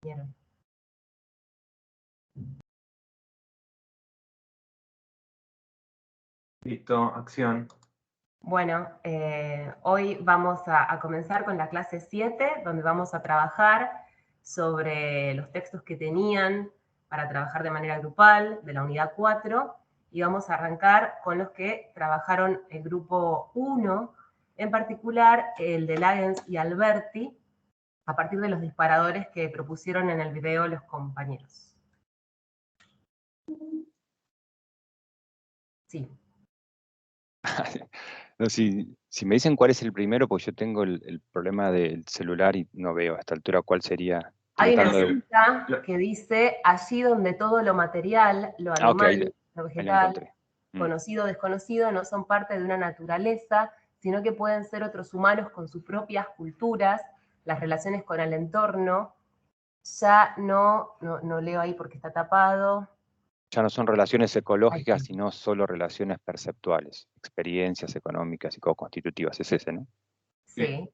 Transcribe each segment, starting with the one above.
Bien. Listo, acción. Bueno, hoy vamos a comenzar con la clase 7, donde vamos a trabajar sobre los textos que tenían para trabajar de manera grupal de la unidad 4, y vamos a arrancar con los que trabajaron el grupo 1, en particular el de Lagens y Alberti, a partir de los disparadores que propusieron en el video los compañeros. Sí. No, si me dicen cuál es el primero, pues yo tengo el problema del celular y no veo a esta altura cuál sería. Hay una cita que dice, allí donde todo lo material, lo animal, lo ahí la vegetal, encontré. conocido o desconocido, no son parte de una naturaleza, sino que pueden ser otros humanos con sus propias culturas, las relaciones con el entorno. Ya no leo ahí porque está tapado. Ya no son relaciones ecológicas, sino solo relaciones perceptuales, experiencias económicas y co-constitutivas. Es ese, ¿no? Sí.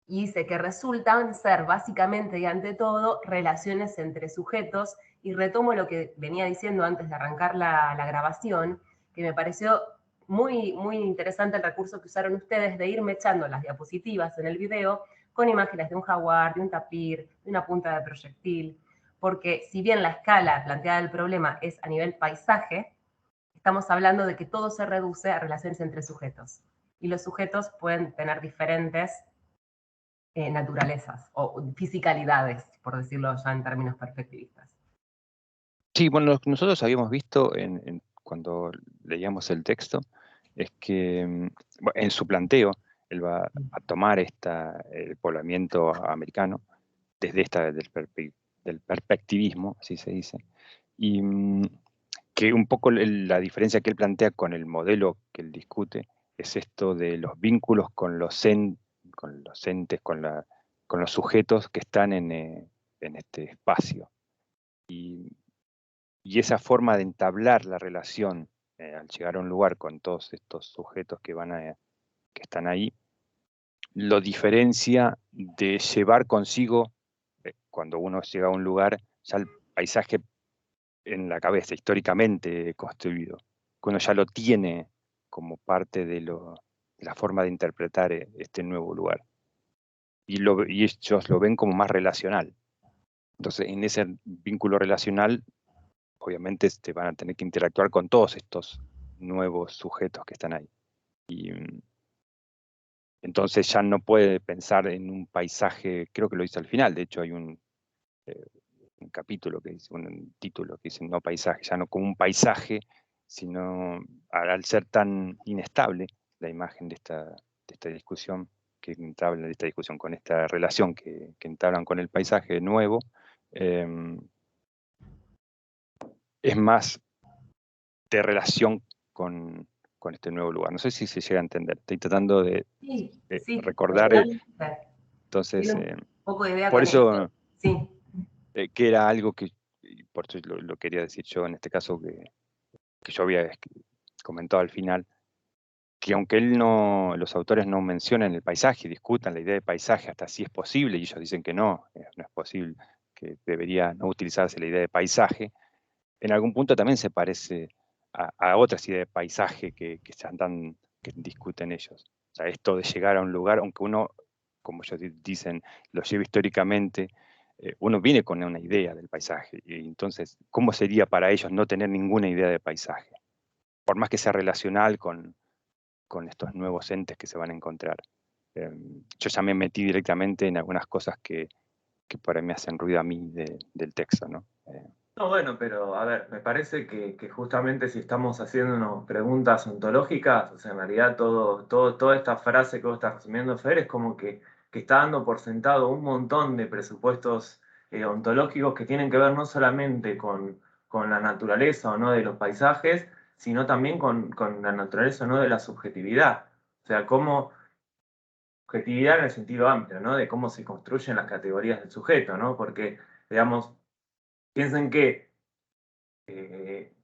Y dice que resultan ser básicamente y ante todo relaciones entre sujetos, y retomo lo que venía diciendo antes de arrancar la grabación, que me pareció muy, muy interesante el recurso que usaron ustedes de irme echando las diapositivas en el video con imágenes de un jaguar, de un tapir, de una punta de proyectil, porque si bien la escala planteada del problema es a nivel paisaje, estamos hablando de que todo se reduce a relaciones entre sujetos, y los sujetos pueden tener diferentes naturalezas o fisicalidades, por decirlo ya en términos perspectivistas. Sí, bueno, lo que nosotros habíamos visto cuando leíamos el texto es que en su planteo él va a tomar el poblamiento americano desde del perspectivismo, así se dice, y que un poco la diferencia que él plantea con el modelo que él discute es esto de los vínculos con los entes, con los sujetos que están en este espacio. Y esa forma de entablar la relación al llegar a un lugar con todos estos sujetos que están ahí, lo diferencia de llevar consigo, cuando uno llega a un lugar, ya el paisaje en la cabeza, históricamente construido, que uno ya lo tiene como parte de la forma de interpretar este nuevo lugar. Y ellos lo ven como más relacional. Entonces, en ese vínculo relacional, obviamente van a tener que interactuar con todos estos nuevos sujetos que están ahí. Y entonces ya no puede pensar en un paisaje, creo que lo dice al final, de hecho hay un capítulo que dice, un título que dice no paisaje, ya no como un paisaje, sino al ser tan inestable la imagen de esta discusión, que entablan de esta discusión con esta relación que entablan con el paisaje nuevo, es más de relación con este nuevo lugar. No sé si se llega a entender. Estoy tratando de recordar. Entonces, un poco de idea por con eso, sí. Que era algo que, por eso lo quería decir yo en este caso, que yo había comentado al final, que aunque los autores no mencionan el paisaje, discutan la idea de paisaje hasta si es posible, y ellos dicen que no es posible, que debería no utilizarse la idea de paisaje, en algún punto también se parece a otras ideas de paisaje que discuten ellos. O sea, esto de llegar a un lugar, aunque uno, como ellos dicen, lo lleva históricamente, uno viene con una idea del paisaje. Y entonces, ¿cómo sería para ellos no tener ninguna idea de paisaje? Por más que sea relacional con estos nuevos entes que se van a encontrar. Yo ya me metí directamente en algunas cosas que por ahí me hacen ruido a mí del texto, ¿no? No, bueno, pero a ver, me parece que justamente si estamos haciéndonos preguntas ontológicas, o sea, en realidad toda esta frase que vos estás asumiendo, Fer, es como que está dando por sentado un montón de presupuestos ontológicos que tienen que ver no solamente con la naturaleza o no de los paisajes, sino también con la naturaleza o no de la subjetividad. O sea, cómo subjetividad en el sentido amplio, ¿no? De cómo se construyen las categorías del sujeto, ¿no? Porque, digamos, piensen que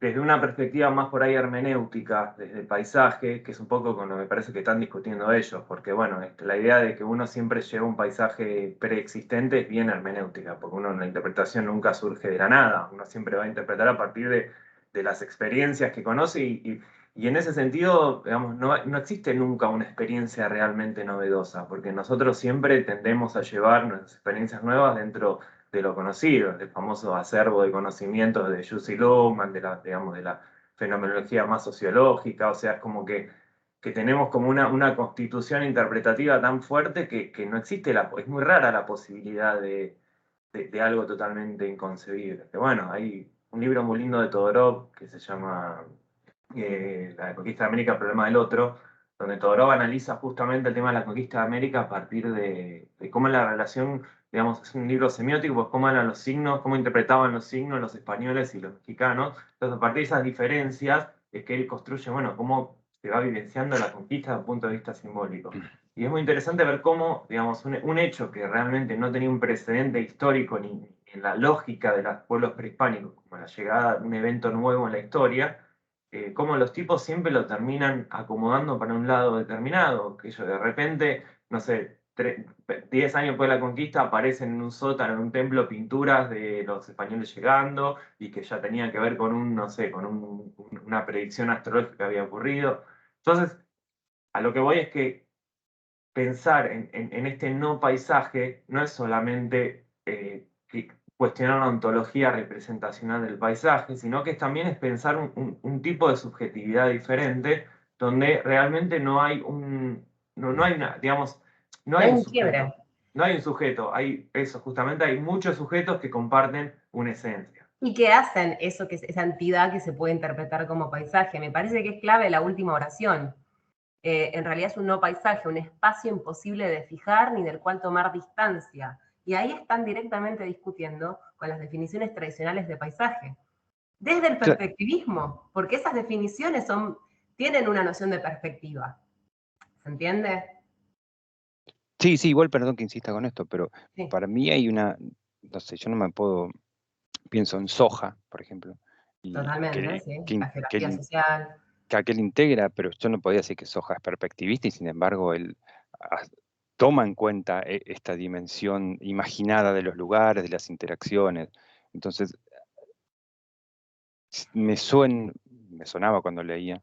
desde una perspectiva más por ahí hermenéutica, desde el paisaje, que es un poco con lo que me parece que están discutiendo ellos, porque bueno, la idea de que uno siempre lleva un paisaje preexistente es bien hermenéutica, porque uno en la interpretación nunca surge de la nada, uno siempre va a interpretar a partir de las experiencias que conoce y en ese sentido, digamos, no existe nunca una experiencia realmente novedosa, porque nosotros siempre tendemos a llevar nuestras experiencias nuevas dentro de lo conocido, del famoso acervo de conocimientos de Jussi Luhmann, digamos, de la fenomenología más sociológica, o sea, es como que tenemos como una constitución interpretativa tan fuerte que no existe, es muy rara la posibilidad de algo totalmente inconcebible. Que bueno, hay un libro muy lindo de Todorov que se llama La conquista de América, el problema del otro, donde Todorov analiza justamente el tema de la conquista de América a partir de cómo la relación, digamos, es un libro semiótico, pues cómo eran los signos, cómo interpretaban los signos los españoles y los mexicanos. Entonces, a partir de esas diferencias es que él construye, bueno, cómo se va vivenciando la conquista desde un punto de vista simbólico. Y es muy interesante ver cómo, digamos, un hecho que realmente no tenía un precedente histórico ni en la lógica de los pueblos prehispánicos, como la llegada de un evento nuevo en la historia, cómo los tipos siempre lo terminan acomodando para un lado determinado, que ellos de repente, no sé, 10 años después de la conquista aparecen en un sótano, en un templo, pinturas de los españoles llegando y que ya tenían que ver con no sé, con una predicción astrológica que había ocurrido. Entonces, a lo que voy es que pensar en este no paisaje no es solamente cuestionar la ontología representacional del paisaje, sino que también es pensar un tipo de subjetividad diferente, donde realmente no hay no hay una, digamos, no No hay hay un un sujeto, quiebre. no hay un sujeto, hay eso, justamente hay muchos sujetos que comparten una esencia. ¿Y qué hacen eso, que es esa entidad que se puede interpretar como paisaje? Me parece que es clave la última oración. En realidad es un no paisaje, un espacio imposible de fijar ni del cual tomar distancia. Y ahí están directamente discutiendo con las definiciones tradicionales de paisaje. Desde el perspectivismo, porque esas definiciones tienen una noción de perspectiva. ¿Se entiende? Sí, sí, igual perdón que insista con esto, pero Sí, para mí hay no sé, yo no me puedo, pienso en soja, por ejemplo, y totalmente, sí. La que geografía social. él integra, pero yo no podía decir que soja es perspectivista y sin embargo él ah, toma en cuenta esta dimensión imaginada de los lugares, de las interacciones. Entonces, me sonaba cuando leía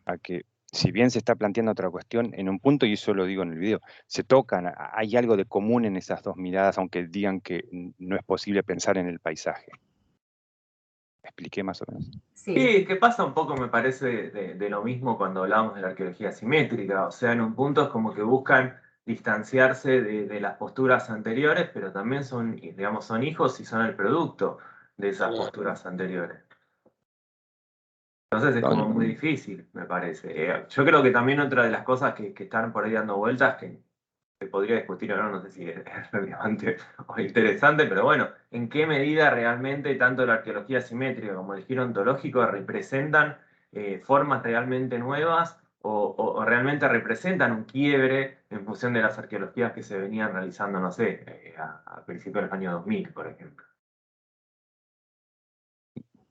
a que si bien se está planteando otra cuestión, en un punto, y eso lo digo en el video, se tocan, hay algo de común en esas dos miradas, aunque digan que no es posible pensar en el paisaje. ¿Me expliqué más o menos? Sí, Sí, que pasa un poco, me parece, de lo mismo cuando hablamos de la arqueología simétrica. O sea, en un punto es como que buscan distanciarse de las posturas anteriores, pero también son, digamos, son hijos y son el producto de esas posturas anteriores. Entonces es No, como muy difícil, me parece. Yo creo que también otra de las cosas que están por ahí dando vueltas, que se podría discutir o no, no sé si es relevante o interesante, pero bueno, ¿en qué medida realmente tanto la arqueología simétrica como el giro ontológico representan formas realmente nuevas o realmente representan un quiebre en función de las arqueologías que se venían realizando, no sé, a principios del año 2000, por ejemplo?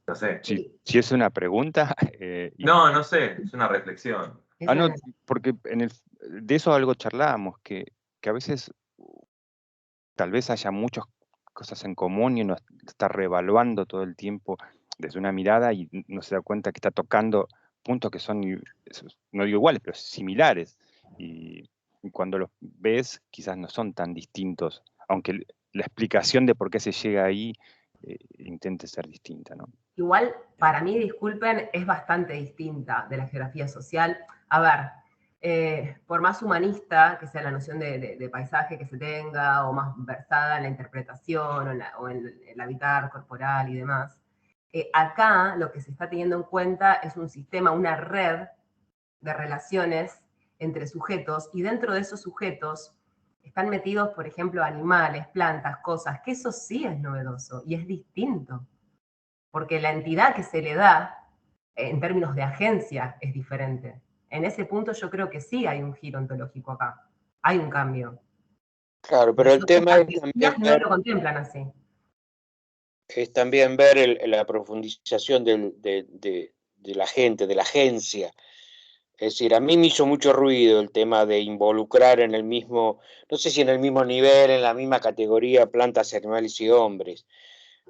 No sé. si es una pregunta, No, no sé, es una reflexión. es no, una... porque de eso algo charlábamos, que a veces tal vez haya muchas cosas en común y uno está reevaluando todo el tiempo desde una mirada y no se da cuenta que está tocando puntos que son, no digo iguales, pero similares. Y cuando los ves, quizás no son tan distintos, aunque la explicación de por qué se llega ahí intente ser distinta, ¿no? Igual, para mí, disculpen, es bastante distinta de la geografía social. A ver, por más humanista que sea la noción de paisaje que se tenga, o más versada en la interpretación, o en el habitar corporal y demás, acá lo que se está teniendo en cuenta es un sistema, una red de relaciones entre sujetos, y dentro de esos sujetos están metidos, por ejemplo, animales, plantas, cosas, que eso sí es novedoso y es distinto, porque la entidad que se le da, en términos de agencia, es diferente. En ese punto yo creo que sí hay un giro ontológico acá, hay un cambio. Claro, pero Las el otras tema es también arqueologías no ver, lo contemplan así. es también ver la profundización de la gente, de la agencia. Es decir, a mí me hizo mucho ruido el tema de involucrar en el mismo, no sé si en el mismo nivel, en la misma categoría, plantas, animales y hombres.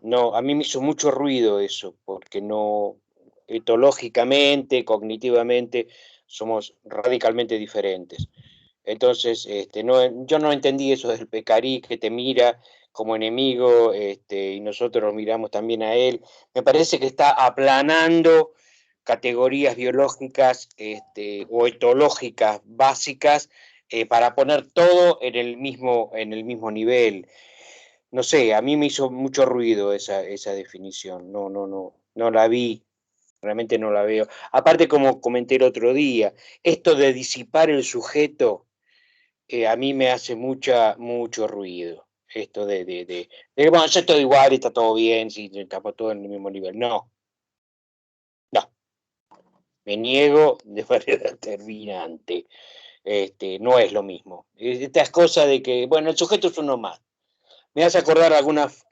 No, a mí me hizo mucho ruido eso, porque no, etológicamente, cognitivamente, somos radicalmente diferentes. Entonces, yo no entendí eso del pecarí que te mira como enemigo, y nosotros lo miramos también a él. Me parece que está aplanando categorías biológicas o etológicas básicas para poner todo en el mismo nivel. No sé, a mí me hizo mucho ruido esa definición. No la vi, realmente no la veo. Aparte, como comenté el otro día, esto de disipar el sujeto a mí me hace mucho ruido. Esto de bueno, ya todo igual, está todo bien, si estamos todos en el mismo nivel. No, me niego de manera terminante. No es lo mismo. Estas cosas de que, bueno, el sujeto es uno más. Me hace acordar algunas,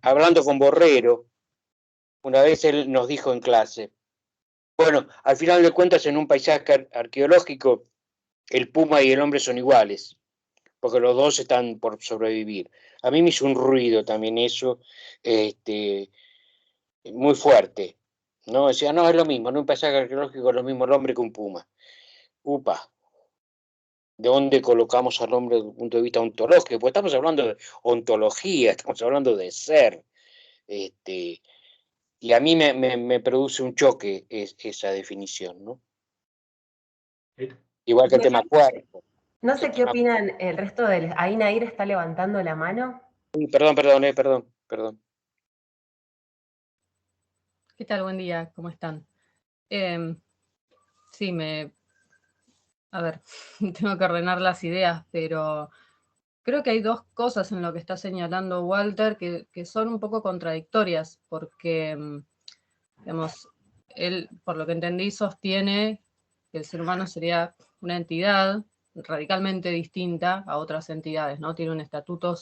hablando con Borrero, una vez él nos dijo en clase, bueno, al final de cuentas en un paisaje arqueológico, el puma y el hombre son iguales, porque los dos están por sobrevivir. A mí me hizo un ruido también eso, muy fuerte, ¿no? Decía, no, es lo mismo, en un paisaje arqueológico es lo mismo el hombre que un puma. Upa, ¿de dónde colocamos al hombre desde el punto de vista ontológico? Pues estamos hablando de ontología, estamos hablando de ser. Y a mí me produce un choque esa definición, ¿no? Igual que el tema cuerpo. No sé qué opinan el resto del... Ahí Nair está levantando la mano. Perdón. ¿Qué tal? Buen día, ¿cómo están? Sí, a ver, tengo que ordenar las ideas, pero creo que hay dos cosas en lo que está señalando Walter que son un poco contradictorias, porque, digamos, él, por lo que entendí, sostiene que el ser humano sería una entidad radicalmente distinta a otras entidades, ¿no? Tiene un estatuto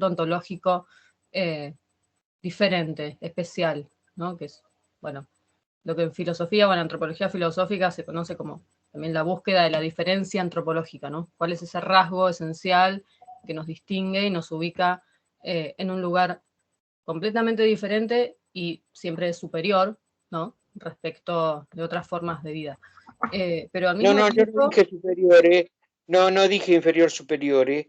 ontológico diferente, especial, ¿no? Que es, bueno, lo que en filosofía o en antropología filosófica se conoce como también la búsqueda de la diferencia antropológica, ¿no? ¿Cuál es ese rasgo esencial que nos distingue y nos ubica en un lugar completamente diferente y siempre superior, ¿no? Respecto de otras formas de vida. Pero al mismo Yo tiempo... no dije superiores, no dije inferior superiores.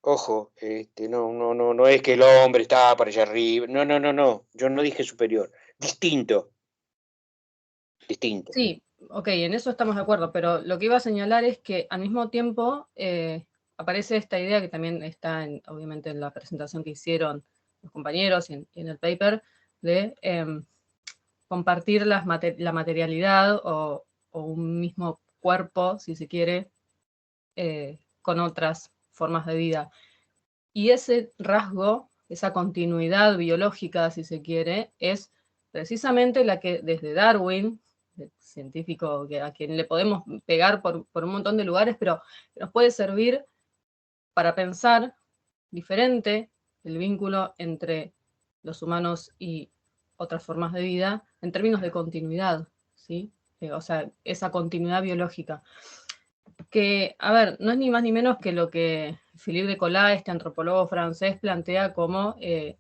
Ojo, no es que el hombre está para allá arriba. No. Yo no dije superior. Distinto. Sí, ok, en eso estamos de acuerdo, pero lo que iba a señalar es que al mismo tiempo aparece esta idea que también está obviamente en la presentación que hicieron los compañeros y en el paper, de compartir la materialidad o un mismo cuerpo, si se quiere, con otras formas de vida. Y ese rasgo, esa continuidad biológica, si se quiere, es precisamente la que desde Darwin, el científico a quien le podemos pegar por un montón de lugares, pero nos puede servir para pensar diferente el vínculo entre los humanos y otras formas de vida en términos de continuidad, ¿sí? O sea, esa continuidad biológica. Que, a ver, no es ni más ni menos que lo que Philippe de Collat, este antropólogo francés, plantea como el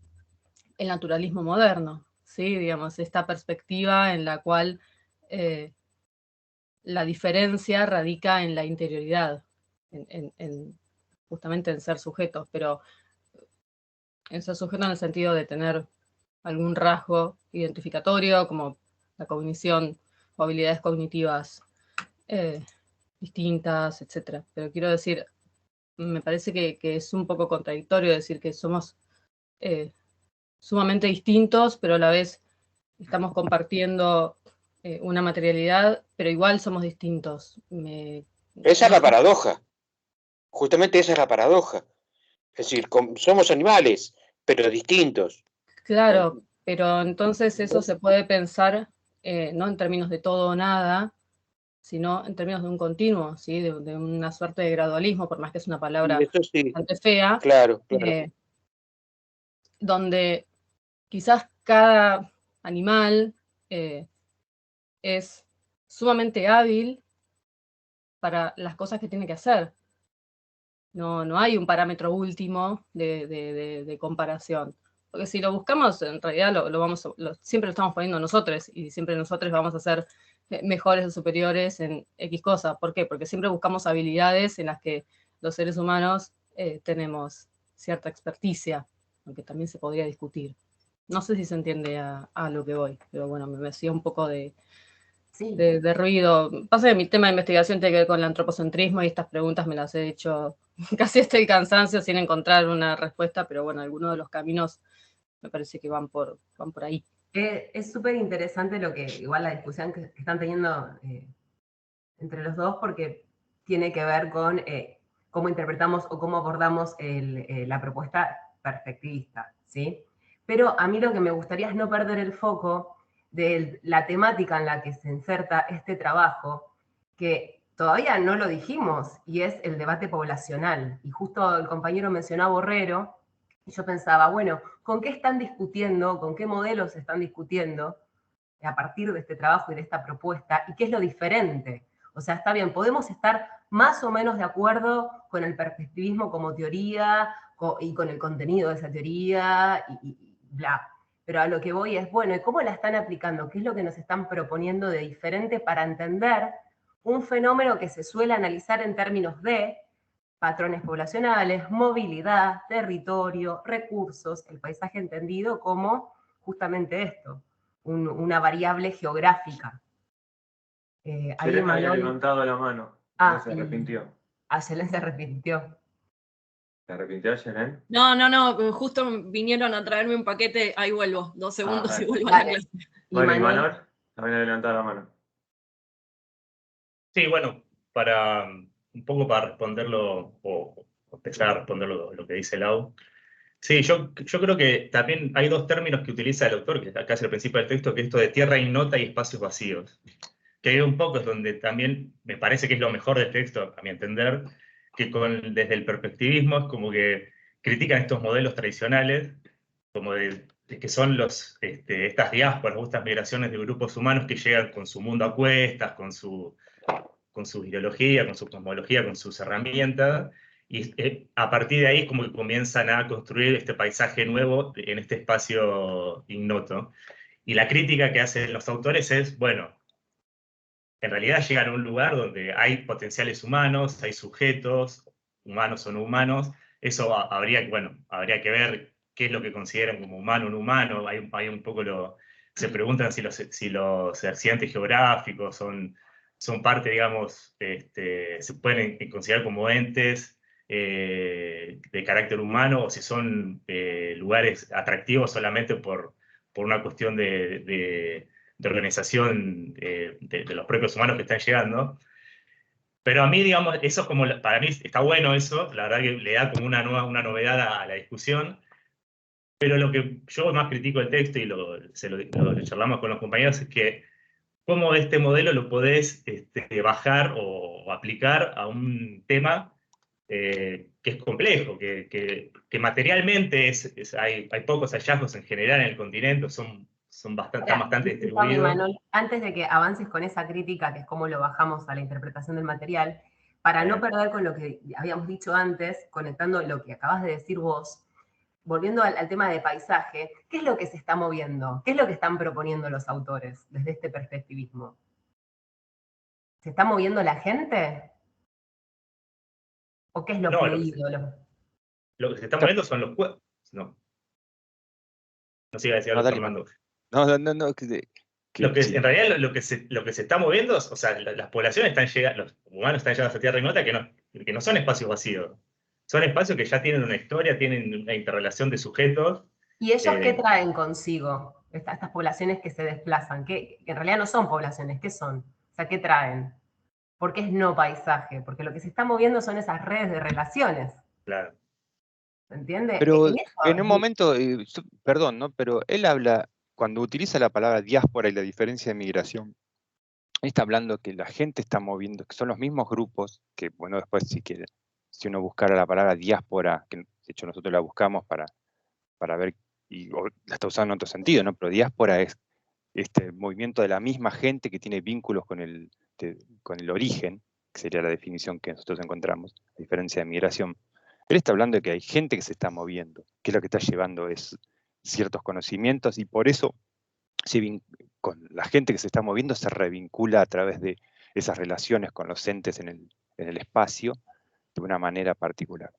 naturalismo moderno, ¿sí? Digamos, esta perspectiva en la cual la diferencia radica en la interioridad, justamente en ser sujetos, pero en ser sujeto en el sentido de tener algún rasgo identificatorio, como la cognición o habilidades cognitivas distintas, etc. Pero quiero decir, me parece que es un poco contradictorio decir que somos sumamente distintos, pero a la vez estamos compartiendo una materialidad, pero igual somos distintos. Esa es la paradoja. Justamente esa es la paradoja. Es decir, somos animales, pero distintos. Claro, pero entonces eso se puede pensar no en términos de todo o nada, sino en términos de un continuo, ¿sí? de una suerte de gradualismo, por más que es una palabra Eso sí, bastante fea. claro. donde quizás cada animal es sumamente hábil para las cosas que tiene que hacer. No hay un parámetro último de comparación. Porque si lo buscamos, en realidad siempre lo estamos poniendo nosotros, y siempre nosotros vamos a ser mejores o superiores en X cosa. ¿Por qué? Porque siempre buscamos habilidades en las que los seres humanos tenemos cierta experticia, aunque también se podría discutir. No sé si se entiende a lo que voy, pero bueno, me hacía un poco de ruido. Pasa que mi tema de investigación tiene que ver con el antropocentrismo y estas preguntas me las he hecho casi hasta el cansancio sin encontrar una respuesta, pero bueno, algunos de los caminos me parece que van por ahí. Es súper interesante igual la discusión que están teniendo entre los dos, porque tiene que ver con cómo interpretamos o cómo abordamos la propuesta perspectivista, ¿sí? Pero a mí lo que me gustaría es no perder el foco de la temática en la que se inserta este trabajo, que todavía no lo dijimos, y es el debate poblacional. Y justo el compañero mencionó a Borrero, y yo pensaba, bueno, ¿con qué están discutiendo? ¿Con qué modelos están discutiendo a partir de este trabajo y de esta propuesta? ¿Y qué es lo diferente? O sea, está bien, podemos estar más o menos de acuerdo con el perspectivismo como teoría y con el contenido de esa teoría y bla. Pero a lo que voy es, bueno, ¿y cómo la están aplicando? ¿Qué es lo que nos están proponiendo de diferente para entender un fenómeno que se suele analizar en términos de patrones poblacionales, movilidad, territorio, recursos, el paisaje entendido como justamente esto, una variable geográfica? Ahí Selene había Manuel. levantado la mano, no se arrepintió. Selene se arrepintió. ¿Se arrepintió, Selene? No, justo vinieron a traerme un paquete, ahí vuelvo, 2 segundos y vuelvo a la clase. Bueno, y Manuel también ha levantado la mano. Sí, bueno, un poco para responderlo, o empezar a responder lo que dice Lau. Sí, yo creo que también hay 2 términos que utiliza el autor, que acá es el principio del texto, que es esto de tierra ignota y espacios vacíos. Que hay un poco es donde también me parece que es lo mejor del texto, a mi entender, que desde el perspectivismo es como que critican estos modelos tradicionales, como de que son estas diásporas, estas migraciones de grupos humanos que llegan con su mundo a cuestas, con su ideología, con su cosmología, con sus herramientas, y a partir de ahí es como que comienzan a construir este paisaje nuevo en este espacio ignoto. Y la crítica que hacen los autores es, bueno, en realidad llegan a un lugar donde hay potenciales humanos, hay sujetos, humanos o no humanos. Eso habría que ver qué es lo que consideran como humano o no humano. Hay un poco se preguntan si los accidentes geográficos son parte, digamos, se pueden considerar como entes de carácter humano, o si son lugares atractivos solamente por una cuestión de organización de los propios humanos que están llegando. Pero a mí, digamos, eso es como, para mí está bueno eso, la verdad que le da como una novedad a la discusión. Pero lo que yo más critico del texto, y lo charlamos con los compañeros, es que cómo este modelo lo podés bajar o aplicar a un tema que es complejo, que materialmente hay pocos hallazgos en general en el continente, están bastante distribuidos. Manuel, antes de que avances con esa crítica, que es cómo lo bajamos a la interpretación del material, para no perder con lo que habíamos dicho antes, conectando lo que acabas de decir vos, volviendo al tema de paisaje, ¿qué es lo que se está moviendo? ¿Qué es lo que están proponiendo los autores desde este perspectivismo? ¿Se está moviendo la gente? ¿O qué es lo fluido? Lo que se está moviendo son los cuerpos. No siga diciendo Fernando. En realidad lo que se está moviendo, o sea, las poblaciones están llegando, los humanos están llegando a esa tierra ignota que no son espacios vacíos. Son espacios que ya tienen una historia, tienen una interrelación de sujetos. ¿Y ellos qué traen consigo? Estas poblaciones que se desplazan, que en realidad no son poblaciones, ¿qué son? O sea, ¿qué traen? ¿Por qué es no paisaje? Porque lo que se está moviendo son esas redes de relaciones. Claro. ¿Se entiende? Pero en un momento, perdón, ¿no? Pero él habla, cuando utiliza la palabra diáspora y la diferencia de migración, está hablando que la gente está moviendo, que son los mismos grupos, que bueno, después si uno buscara la palabra diáspora, que de hecho nosotros la buscamos para ver o la está usando en otro sentido, ¿no? Pero diáspora es este movimiento de la misma gente que tiene vínculos con el origen, que sería la definición que nosotros encontramos, a diferencia de migración. Él está hablando de que hay gente que se está moviendo, que es lo que está llevando es ciertos conocimientos, y por eso con la gente que se está moviendo se revincula a través de esas relaciones con los entes en el espacio de una manera particular.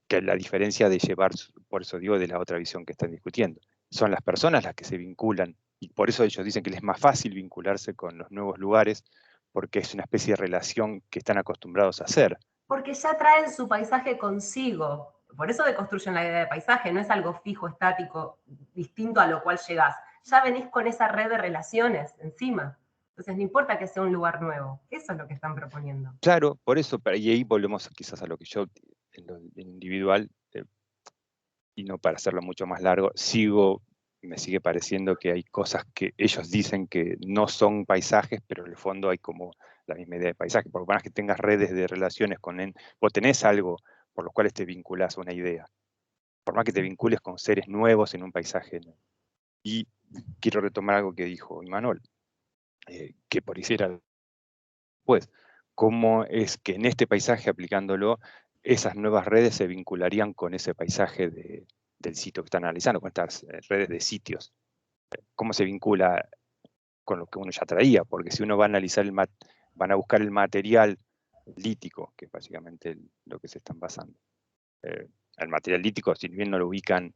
Que es la diferencia de llevar, por eso digo, de la otra visión que están discutiendo. Son las personas las que se vinculan, y por eso ellos dicen que les es más fácil vincularse con los nuevos lugares, porque es una especie de relación que están acostumbrados a hacer. Porque ya traen su paisaje consigo. Por eso deconstruyen la idea de paisaje, no es algo fijo, estático, distinto a lo cual llegás. Ya venís con esa red de relaciones encima. Entonces no importa que sea un lugar nuevo. Eso es lo que están proponiendo. Claro, por eso, y ahí volvemos quizás a lo que yo, en lo individual, y no para hacerlo mucho más largo, me sigue pareciendo que hay cosas que ellos dicen que no son paisajes, pero en el fondo hay como la misma idea de paisaje. Por más que tengas redes de relaciones vos tenés algo por los cuales te vinculás a una idea. Por más que te vincules con seres nuevos en un paisaje. Y quiero retomar algo que dijo Imanol, que por hiciera pues, cómo es que en este paisaje, aplicándolo, esas nuevas redes se vincularían con ese paisaje del sitio que están analizando, con estas redes de sitios. ¿Cómo se vincula con lo que uno ya traía? Porque si uno va a analizar van a buscar el material lítico, que es básicamente lo que se están basando. El material lítico, si bien no lo ubican,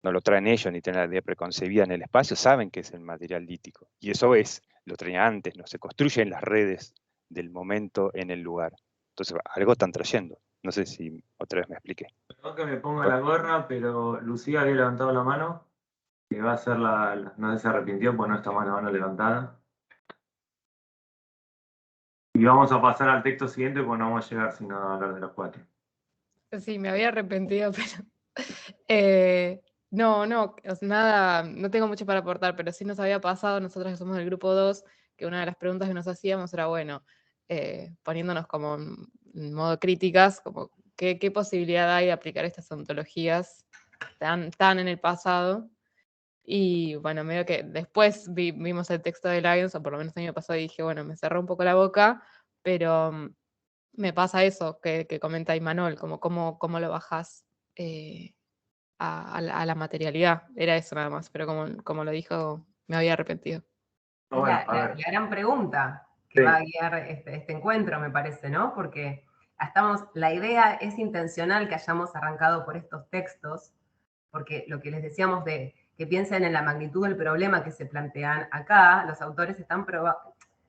no lo traen ellos ni tienen la idea preconcebida en el espacio, saben que es el material lítico. Y eso lo traían antes, ¿no? Se construyen las redes del momento en el lugar. Entonces, algo están trayendo. No sé si otra vez me expliqué. Perdón que me ponga la gorra, pero Lucía había levantado la mano, que va a ser no sé si se arrepintió, pues no está más la mano levantada. Y vamos a pasar al texto siguiente, porque no vamos a llegar sin hablar de los 4. Sí, me había arrepentido, pero no, nada, no tengo mucho para aportar, pero sí nos había pasado, nosotros que somos del grupo 2, que una de las preguntas que nos hacíamos era, bueno, poniéndonos como en modo críticas, como qué posibilidad hay de aplicar estas ontologías tan en el pasado. Y bueno, medio que después vimos el texto de Lyons, o por lo menos el año pasado, y dije, bueno, me cerró un poco la boca, pero me pasa eso que comenta Imanol, como cómo lo bajás a la materialidad. Era eso nada más, pero como lo dijo, me había arrepentido. Es la gran pregunta que va a guiar este encuentro, me parece, ¿no? Porque la idea es intencional que hayamos arrancado por estos textos, porque lo que les decíamos de que piensen en la magnitud del problema que se plantean acá, los autores están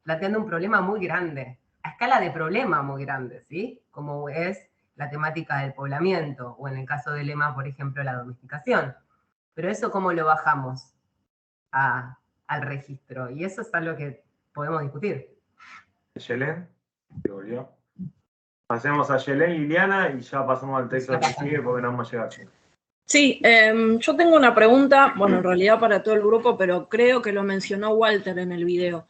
planteando un problema muy grande, a escala de problema muy grande, ¿sí? Como es la temática del poblamiento, o en el caso de Lema, por ejemplo, la domesticación. Pero eso, ¿cómo lo bajamos al registro? Y eso es algo que podemos discutir. Yelén, que volvió. Pasemos a Yelén y Liliana y ya pasamos al texto que sigue porque no vamos a llegar. Sí, yo tengo una pregunta, bueno, en realidad para todo el grupo, pero creo que lo mencionó Walter en el video.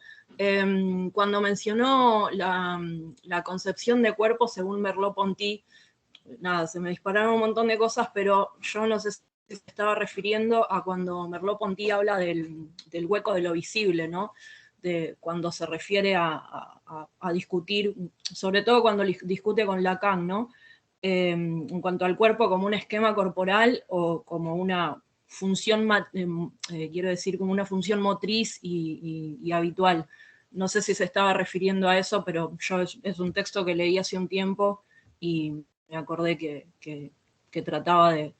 Cuando mencionó la concepción de cuerpo según Merleau-Ponty, nada, se me dispararon un montón de cosas, pero yo no sé si se estaba refiriendo a cuando Merleau-Ponty habla del hueco de lo visible, ¿no? De cuando se refiere a discutir, sobre todo cuando discute con Lacan, ¿no? En cuanto al cuerpo como un esquema corporal o como una función, quiero decir, como una función motriz y habitual. No sé si se estaba refiriendo a eso, pero yo es un texto que leí hace un tiempo y me acordé que trataba de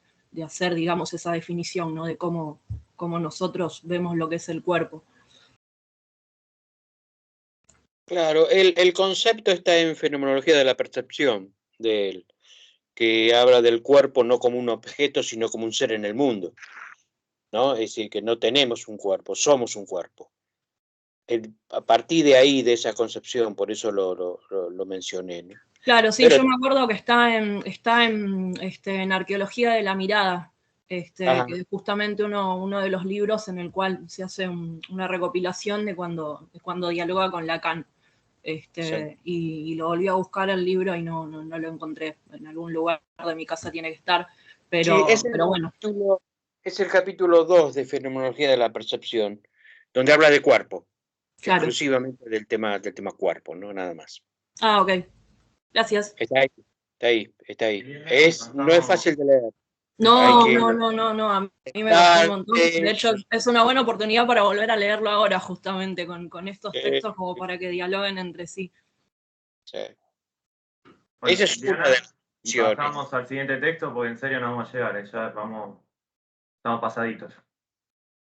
hacer, digamos, esa definición, ¿no? De cómo nosotros vemos lo que es el cuerpo. Claro, el concepto está en Fenomenología de la Percepción de él, que habla del cuerpo no como un objeto, sino como un ser en el mundo, ¿no? Es decir, que no tenemos un cuerpo, somos un cuerpo. A partir de ahí, de esa concepción, por eso lo mencioné, ¿no? Claro, sí, yo me acuerdo que está en Arqueología de la Mirada, que es justamente uno de los libros en el cual se hace una recopilación de cuando dialoga con Lacan. Sí. Y lo volví a buscar el libro y no lo encontré. En algún lugar de mi casa tiene que estar, pero, sí, pero bueno. Es el capítulo 2 de Fenomenología de la Percepción, donde habla de cuerpo, Claro. exclusivamente del tema cuerpo, no nada más. Ah, ok. Gracias. Está ahí. Bien, No es fácil de leer. No, Hay que- no. A mí me costó un montón. De hecho, Bastante. es una buena oportunidad para volver a leerlo ahora, justamente, con estos Sí. textos, como para que dialoguen entre sí. Sí. Bueno, Esa es una Liliana, de las y opciones. pasamos al siguiente texto porque en serio no vamos a llegar, ya estamos pasaditos.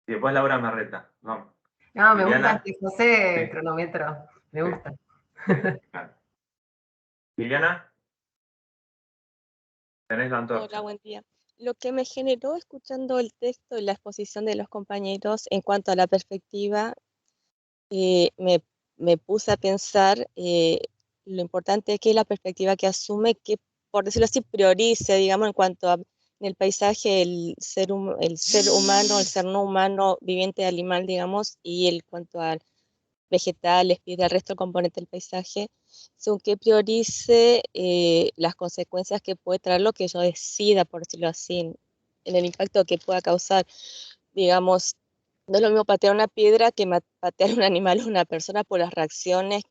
Y después Laura me reta. Vamos. No, me Liliana. gusta que José Sí. cronómetro. Me Sí. gusta. Claro. Liliana, tenés la antorcha. Hola, buen día. Lo que me generó escuchando el texto y la exposición de los compañeros en cuanto a la perspectiva, me puse a pensar lo importante que es la perspectiva que asume, que por decirlo así, priorice, digamos, en cuanto a en el paisaje el ser humano, el ser no humano, viviente, animal, digamos, y en cuanto a vegetales, piedra, el resto del componente del paisaje, según que priorice las consecuencias que puede traer lo que yo decida, por decirlo así, en el impacto que pueda causar. Digamos, no es lo mismo patear una piedra que patear un animal o una persona por las reacciones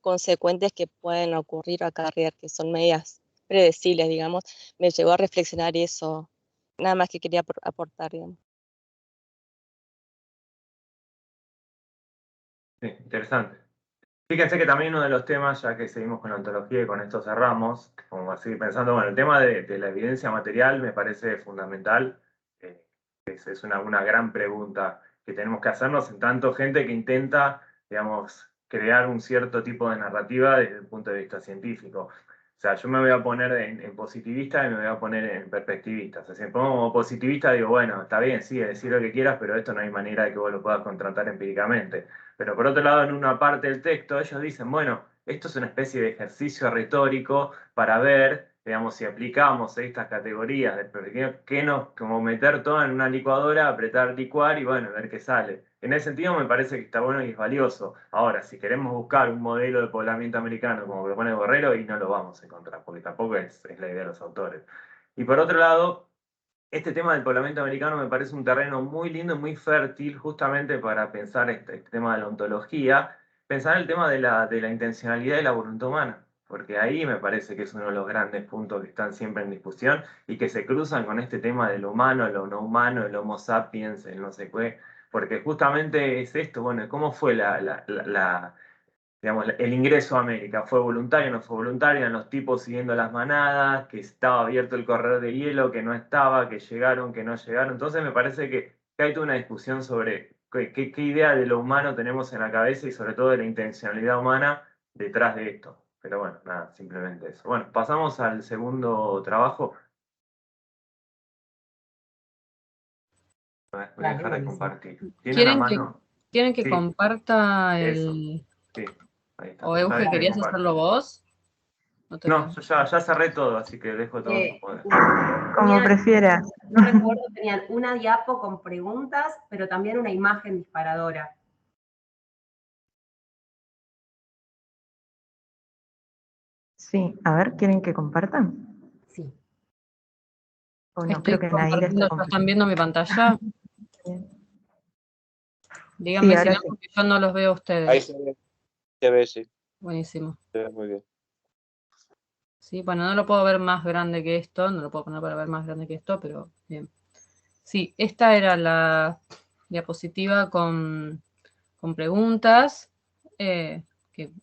consecuentes que pueden ocurrir o acarrear, que son medias predecibles, digamos. Me llevó a reflexionar eso, nada más que quería aportar, digamos. Sí, interesante. Fíjense que también uno de los temas, ya que seguimos con la ontología y con esto cerramos, como así pensando, bueno, el tema de la evidencia material me parece fundamental. Es una gran pregunta que tenemos que hacernos en tanto gente que intenta, digamos, crear un cierto tipo de narrativa desde el punto de vista científico. O sea, yo me voy a poner en positivista y me voy a poner en perspectivista. O sea, si me pongo como positivista, digo, bueno, está bien, sí, decir lo que quieras, pero esto no hay manera de que vos lo puedas contratar empíricamente. Pero por otro lado, en una parte del texto, ellos dicen, bueno, esto es una especie de ejercicio retórico para ver, digamos, si aplicamos estas categorías de qué nos, como meter todo en una licuadora, apretar licuar y bueno, ver qué sale. En ese sentido me parece que está bueno y es valioso. Ahora, si queremos buscar un modelo de poblamiento americano como propone Borrero, y no lo vamos a encontrar, porque tampoco es la idea de los autores. Y por otro lado, este tema del poblamiento americano me parece un terreno muy lindo y muy fértil justamente para pensar este tema de la ontología, pensar el tema de la intencionalidad y la voluntad humana, porque ahí me parece que es uno de los grandes puntos que están siempre en discusión y que se cruzan con este tema de lo humano, lo no humano, el homo sapiens, el no sé qué, porque justamente es esto, bueno, ¿cómo fue digamos, el ingreso a América? ¿Fue voluntario, no fue voluntario? ¿Eran los tipos siguiendo las manadas? ¿Que estaba abierto el corredor de hielo? ¿Que no estaba? ¿Que llegaron? ¿Que no llegaron? Entonces me parece que hay toda una discusión sobre qué idea de lo humano tenemos en la cabeza y sobre todo de la intencionalidad humana detrás de esto. Pero bueno, nada, simplemente eso. Bueno, pasamos al segundo trabajo. Voy a Dale, dejar de buenísimo. compartir. ¿Tiene una mano? ¿Quieren que Sí, comparta eso. el... Sí, ahí está. o Ya Euge, dejo de querías compartir. hacerlo vos? No te No, veo. yo ya cerré todo, así que dejo todo tu poder. Como Tenían, prefieras. no recuerdo, tenían una diapo con preguntas, pero también una imagen disparadora. Sí, a ver, ¿quieren que compartan? Sí. O no, Estoy creo que Naira compartiendo, está ¿ya están viendo mi pantalla? bien. Díganme Sí, si ahora no, sí. porque yo no los veo a Ahí ustedes. se ve, sí, Buenísimo. se ve muy bien. Sí, bueno, no lo puedo ver más grande que esto, no lo puedo poner para ver más grande que esto, pero bien. Sí, esta era la diapositiva con preguntas que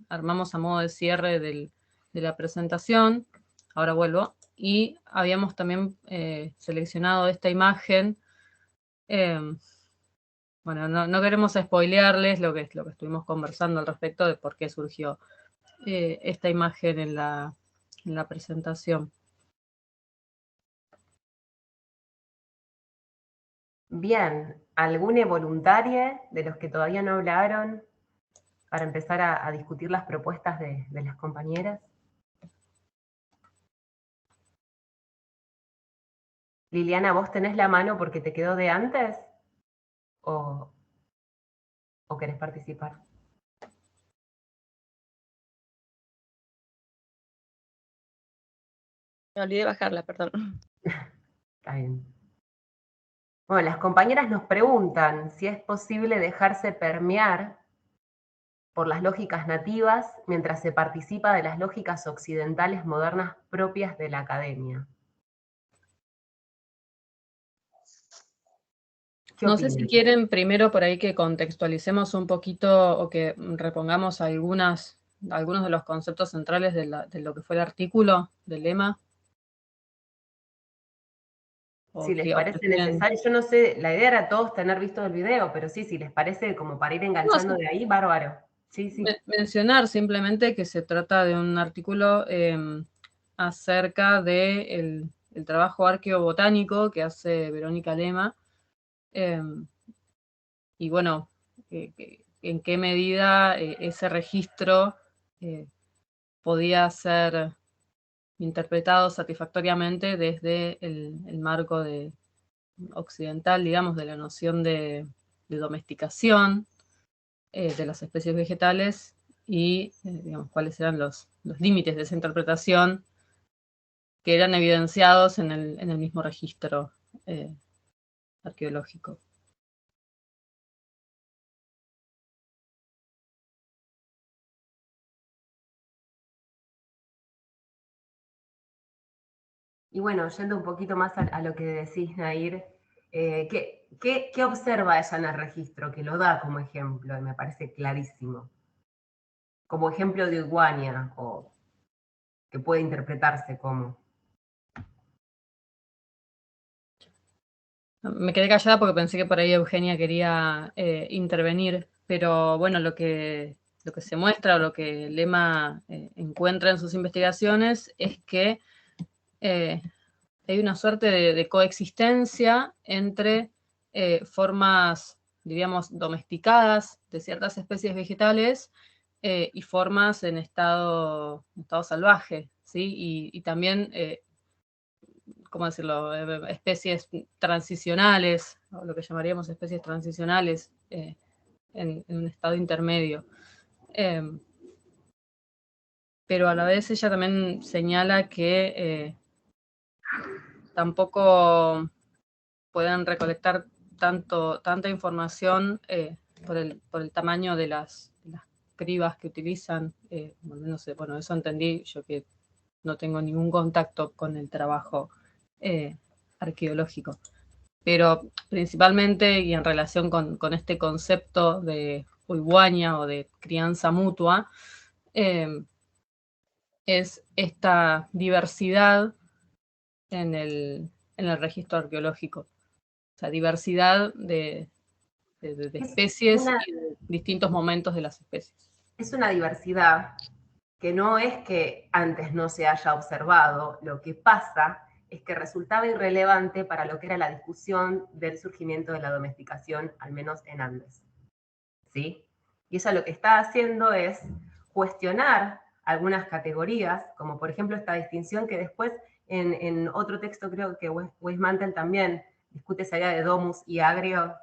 armamos a modo de cierre de la presentación. Ahora vuelvo. Y habíamos también seleccionado esta imagen. Bueno, no queremos spoilearles lo que estuvimos conversando al respecto de por qué surgió esta imagen en la presentación. Bien, ¿algún voluntario de los que todavía no hablaron para empezar a discutir las propuestas de las compañeras? Liliana, ¿vos tenés la mano porque te quedó de antes? ¿O querés participar? Me olvidé bajarla, perdón. Está bien. Bueno, las compañeras nos preguntan si es posible dejarse permear por las lógicas nativas mientras se participa de las lógicas occidentales modernas propias de la academia. No sé si quieren primero por ahí que contextualicemos un poquito o que repongamos algunos de los conceptos centrales de lo que fue el artículo del lema. Si les parece necesario, yo no sé, la idea era todos tener visto el video, pero sí, si les parece como para ir enganchando de ahí, bárbaro. Sí, sí. Mencionar simplemente que se trata de un artículo acerca del trabajo arqueobotánico que hace Verónica Lema, y bueno, en qué medida ese registro podía ser interpretado satisfactoriamente desde el marco occidental, digamos, de la noción de domesticación de las especies vegetales y, digamos, cuáles eran los límites de esa interpretación que eran evidenciados en el mismo registro arqueológico. Y bueno, yendo un poquito más a lo que decís, Nair, ¿qué observa ella en el registro? Que lo da como ejemplo, y me parece clarísimo. Como ejemplo de Iguania, o que puede interpretarse como. Me quedé callada porque pensé que por ahí Eugenia quería intervenir, pero bueno, lo que se muestra o lo que Lema encuentra en sus investigaciones es que hay una suerte de coexistencia entre formas, diríamos, domesticadas de ciertas especies vegetales y formas en estado salvaje, ¿sí? Y también, ¿cómo decirlo?, especies transicionales, o lo que llamaríamos especies transicionales en un estado intermedio. Pero a la vez ella también señala que tampoco pueden recolectar tanta información por el tamaño de las cribas que utilizan. No sé, bueno, eso entendí yo, que no tengo ningún contacto con el trabajo arqueológico. Pero principalmente, y en relación con este concepto de huiguaña o de crianza mutua, es esta diversidad en el registro arqueológico. O sea, diversidad de especies y de distintos momentos de las especies. Es una diversidad que no es que antes no se haya observado, lo que pasa es que resultaba irrelevante para lo que era la discusión del surgimiento de la domesticación, al menos en Andes. ¿Sí? Y ella lo que está haciendo es cuestionar algunas categorías, como por ejemplo esta distinción que después en otro texto creo que Weismantel también discute esa idea de domus y agrio,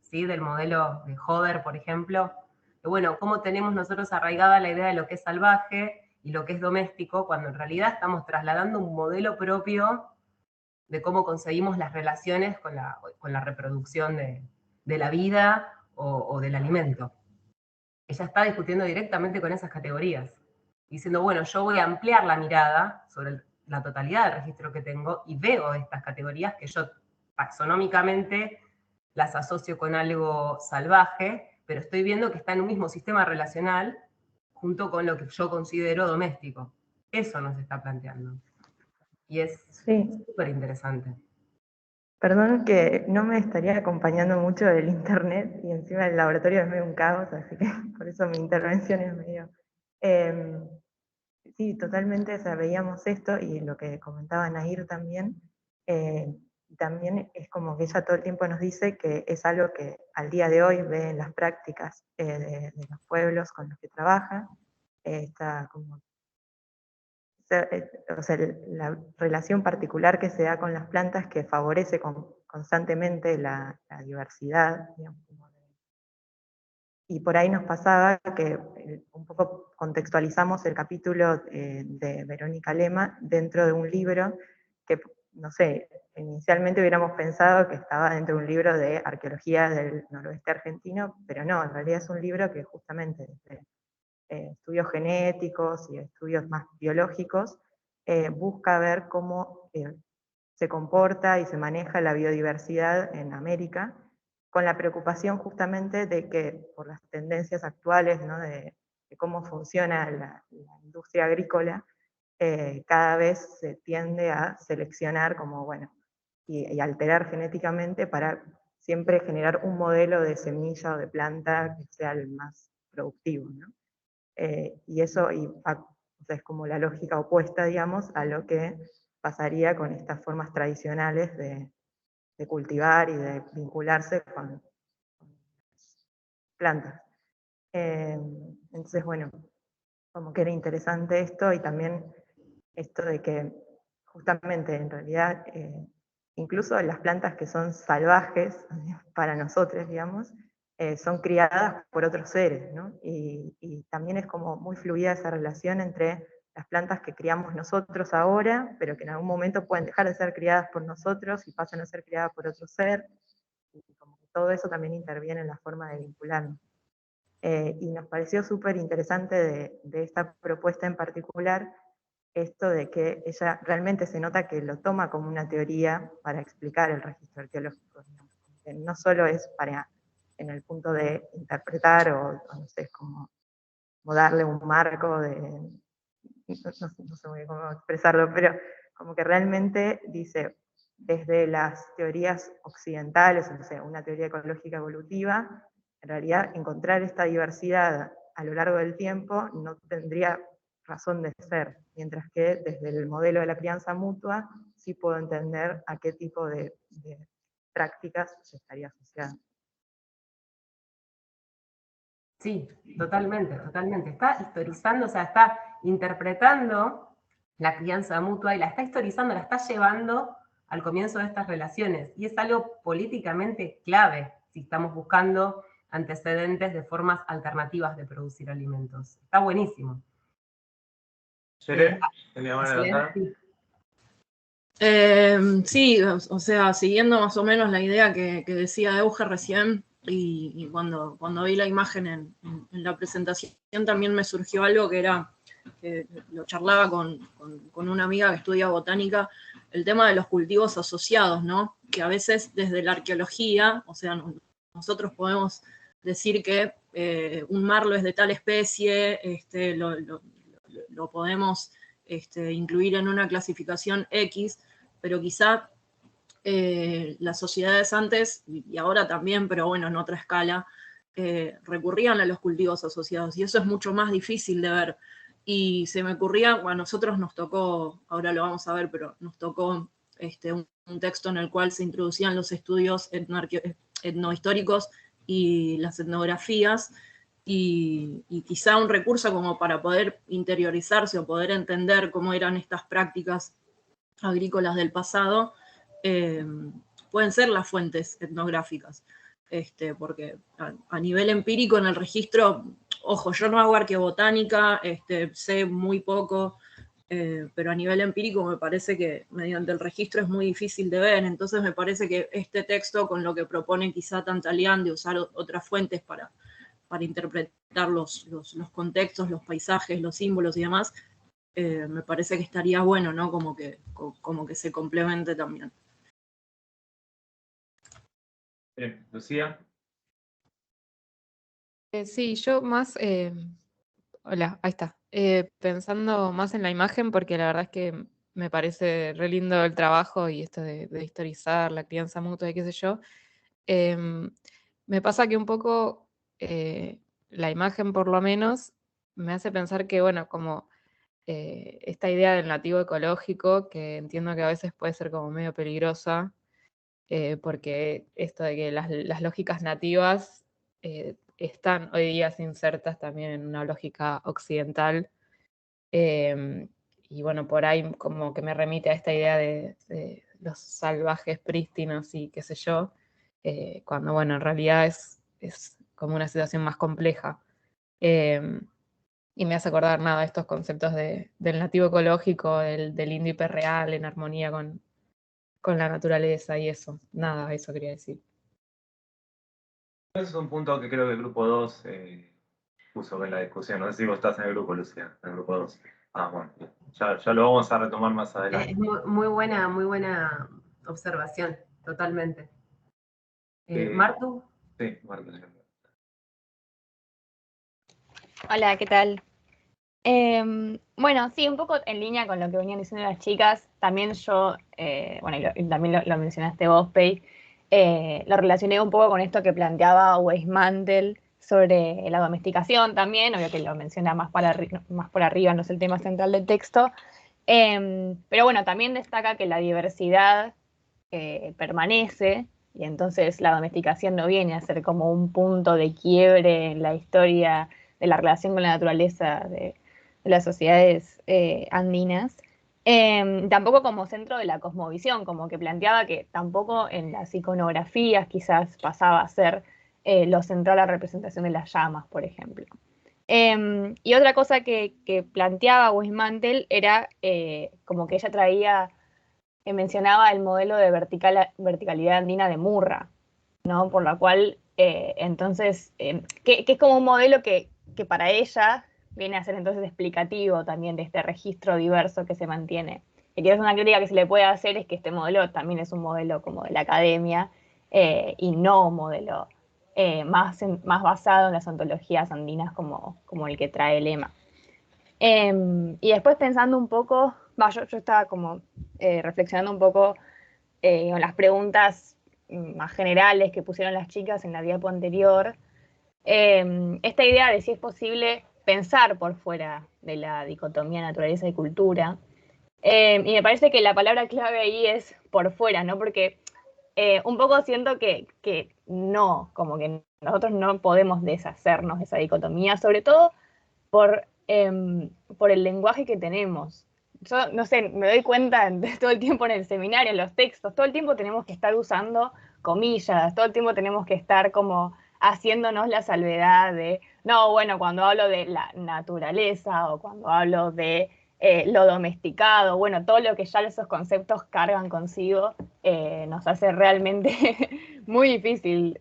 ¿sí? Del modelo de Hodder, por ejemplo. Que bueno, cómo tenemos nosotros arraigada la idea de lo que es salvaje y lo que es doméstico, cuando en realidad estamos trasladando un modelo propio de cómo conseguimos las relaciones con la reproducción de la vida o del alimento. Ella está discutiendo directamente con esas categorías, diciendo, bueno, yo voy a ampliar la mirada sobre la totalidad del registro que tengo y veo estas categorías que yo taxonómicamente las asocio con algo salvaje, pero estoy viendo que está en un mismo sistema relacional junto con lo que yo considero doméstico. Eso nos está planteando. Y es súper interesante. Perdón que no me estaría acompañando mucho del internet y encima el laboratorio es medio un caos, así que por eso mi intervención es medio... sí, totalmente, o sea, veíamos esto y lo que comentaba Nair también, también es como que ella todo el tiempo nos dice que es algo que al día de hoy ve en las prácticas de los pueblos con los que trabaja, está como... O sea, la relación particular que se da con las plantas que favorece constantemente la diversidad, digamos, y por ahí nos pasaba que un poco contextualizamos el capítulo de Verónica Lema dentro de un libro que, no sé, inicialmente hubiéramos pensado que estaba dentro de un libro de arqueología del noroeste argentino, pero no, en realidad es un libro que justamente desde estudios genéticos y estudios más biológicos busca ver cómo se comporta y se maneja la biodiversidad en América, con la preocupación justamente de que por las tendencias actuales, ¿no? de cómo funciona la industria agrícola, cada vez se tiende a seleccionar como, bueno, y alterar genéticamente para siempre generar un modelo de semilla o de planta que sea el más productivo, ¿no? Y eso o sea, es como la lógica opuesta, digamos, a lo que pasaría con estas formas tradicionales de cultivar y de vincularse con plantas. Entonces, bueno, como que era interesante esto, y también esto de que justamente en realidad incluso las plantas que son salvajes para nosotros, digamos, son criadas por otros seres, ¿no? Y también es como muy fluida esa relación entre las plantas que criamos nosotros ahora, pero que en algún momento pueden dejar de ser criadas por nosotros y pasan a ser criadas por otro ser, y como que todo eso también interviene en la forma de vincularnos. Y nos pareció súper interesante de esta propuesta en particular, esto de que ella realmente se nota que lo toma como una teoría para explicar el registro arqueológico, ¿no? Que no solo es para, en el punto de interpretar o no sé, como darle un marco de, no sé muy bien cómo expresarlo, pero como que realmente dice, desde las teorías occidentales, o sea, una teoría ecológica evolutiva, en realidad encontrar esta diversidad a lo largo del tiempo no tendría razón de ser, mientras que desde el modelo de la crianza mutua sí puedo entender a qué tipo de prácticas se estaría asociando. Sí, totalmente, totalmente. Está historizando, o sea, está interpretando la crianza mutua y la está historizando, la está llevando al comienzo de estas relaciones. Y es algo políticamente clave si estamos buscando antecedentes de formas alternativas de producir alimentos. Está buenísimo. ¿Seré? ¿Tenía buena levantada? Sí, o sea, siguiendo más o menos la idea que decía Euge recién, y cuando vi la imagen en la presentación también me surgió algo que era, que lo charlaba con una amiga que estudia botánica, el tema de los cultivos asociados, ¿no? Que a veces desde la arqueología, o sea, nosotros podemos decir que un marlo es de tal especie, lo podemos incluir en una clasificación X, pero quizá las sociedades antes, y ahora también, pero bueno, en otra escala, recurrían a los cultivos asociados, y eso es mucho más difícil de ver. Y se me ocurría, bueno, a nosotros nos tocó, ahora lo vamos a ver, pero nos tocó un texto en el cual se introducían los estudios etnohistóricos y las etnografías, y quizá un recurso como para poder interiorizarse o poder entender cómo eran estas prácticas agrícolas del pasado, pueden ser las fuentes etnográficas, porque a nivel empírico en el registro, ojo, yo no hago arqueobotánica, sé muy poco, pero a nivel empírico me parece que mediante el registro es muy difícil de ver, entonces me parece que este texto con lo que propone quizá Tantalián de usar otras fuentes para interpretar los contextos, los paisajes, los símbolos y demás, me parece que estaría bueno, ¿no? Como que se complemente también. Bien, Lucía. Sí, yo más, hola, ahí está. Pensando más en la imagen, porque la verdad es que me parece re lindo el trabajo y esto de historizar la crianza mutua y qué sé yo. Me pasa que un poco la imagen, por lo menos, me hace pensar que, bueno, como esta idea del nativo ecológico, que entiendo que a veces puede ser como medio peligrosa, porque esto de que las lógicas nativas están hoy día insertas también en una lógica occidental. Y bueno, por ahí como que me remite a esta idea de los salvajes prístinos y qué sé yo, cuando bueno, en realidad es como una situación más compleja. Y me hace acordar nada estos conceptos del nativo ecológico, del indio hiperreal en armonía con la naturaleza y eso. Nada, eso quería decir. Ese es un punto que creo que el grupo 2 puso en la discusión. No sé si vos estás en el grupo, Lucía, en el grupo 2. Ah, bueno, ya lo vamos a retomar más adelante. Es muy buena observación, totalmente. ¿Martu? Sí, Martu. Hola, ¿qué tal? Bueno, sí, un poco en línea con lo que venían diciendo las chicas, también yo, bueno, y también lo mencionaste vos, Pei, lo relacioné un poco con esto que planteaba Weismantel sobre la domesticación también, obvio que lo menciona más por arriba, no es el tema central del texto, pero bueno, también destaca que la diversidad permanece, y entonces la domesticación no viene a ser como un punto de quiebre en la historia de la relación con la naturaleza de las sociedades andinas, tampoco como centro de la cosmovisión, como que planteaba que tampoco en las iconografías quizás pasaba a ser lo central la representación de las llamas, por ejemplo. Y otra cosa que planteaba Weismantel era como que ella traía, mencionaba el modelo de verticalidad andina de Murra, ¿no? Por la cual, entonces, que es como un modelo que para ella viene a ser entonces explicativo también de este registro diverso que se mantiene. Y quizás una crítica que se le puede hacer es que este modelo también es un modelo como de la academia y no un modelo más basado en las ontologías andinas como el que trae el lema. Y después pensando un poco, yo estaba como reflexionando un poco en las preguntas más generales que pusieron las chicas en la diapo anterior, esta idea de si es posible pensar por fuera de la dicotomía naturaleza y cultura. Y me parece que la palabra clave ahí es por fuera, ¿no? Porque un poco siento que no, como que nosotros no podemos deshacernos de esa dicotomía, sobre todo por el lenguaje que tenemos. Yo, no sé, me doy cuenta todo el tiempo en el seminario, en los textos, todo el tiempo tenemos que estar usando comillas, todo el tiempo tenemos que estar como haciéndonos la salvedad de, no, bueno, cuando hablo de la naturaleza o cuando hablo de lo domesticado, bueno, todo lo que ya esos conceptos cargan consigo nos hace realmente muy difícil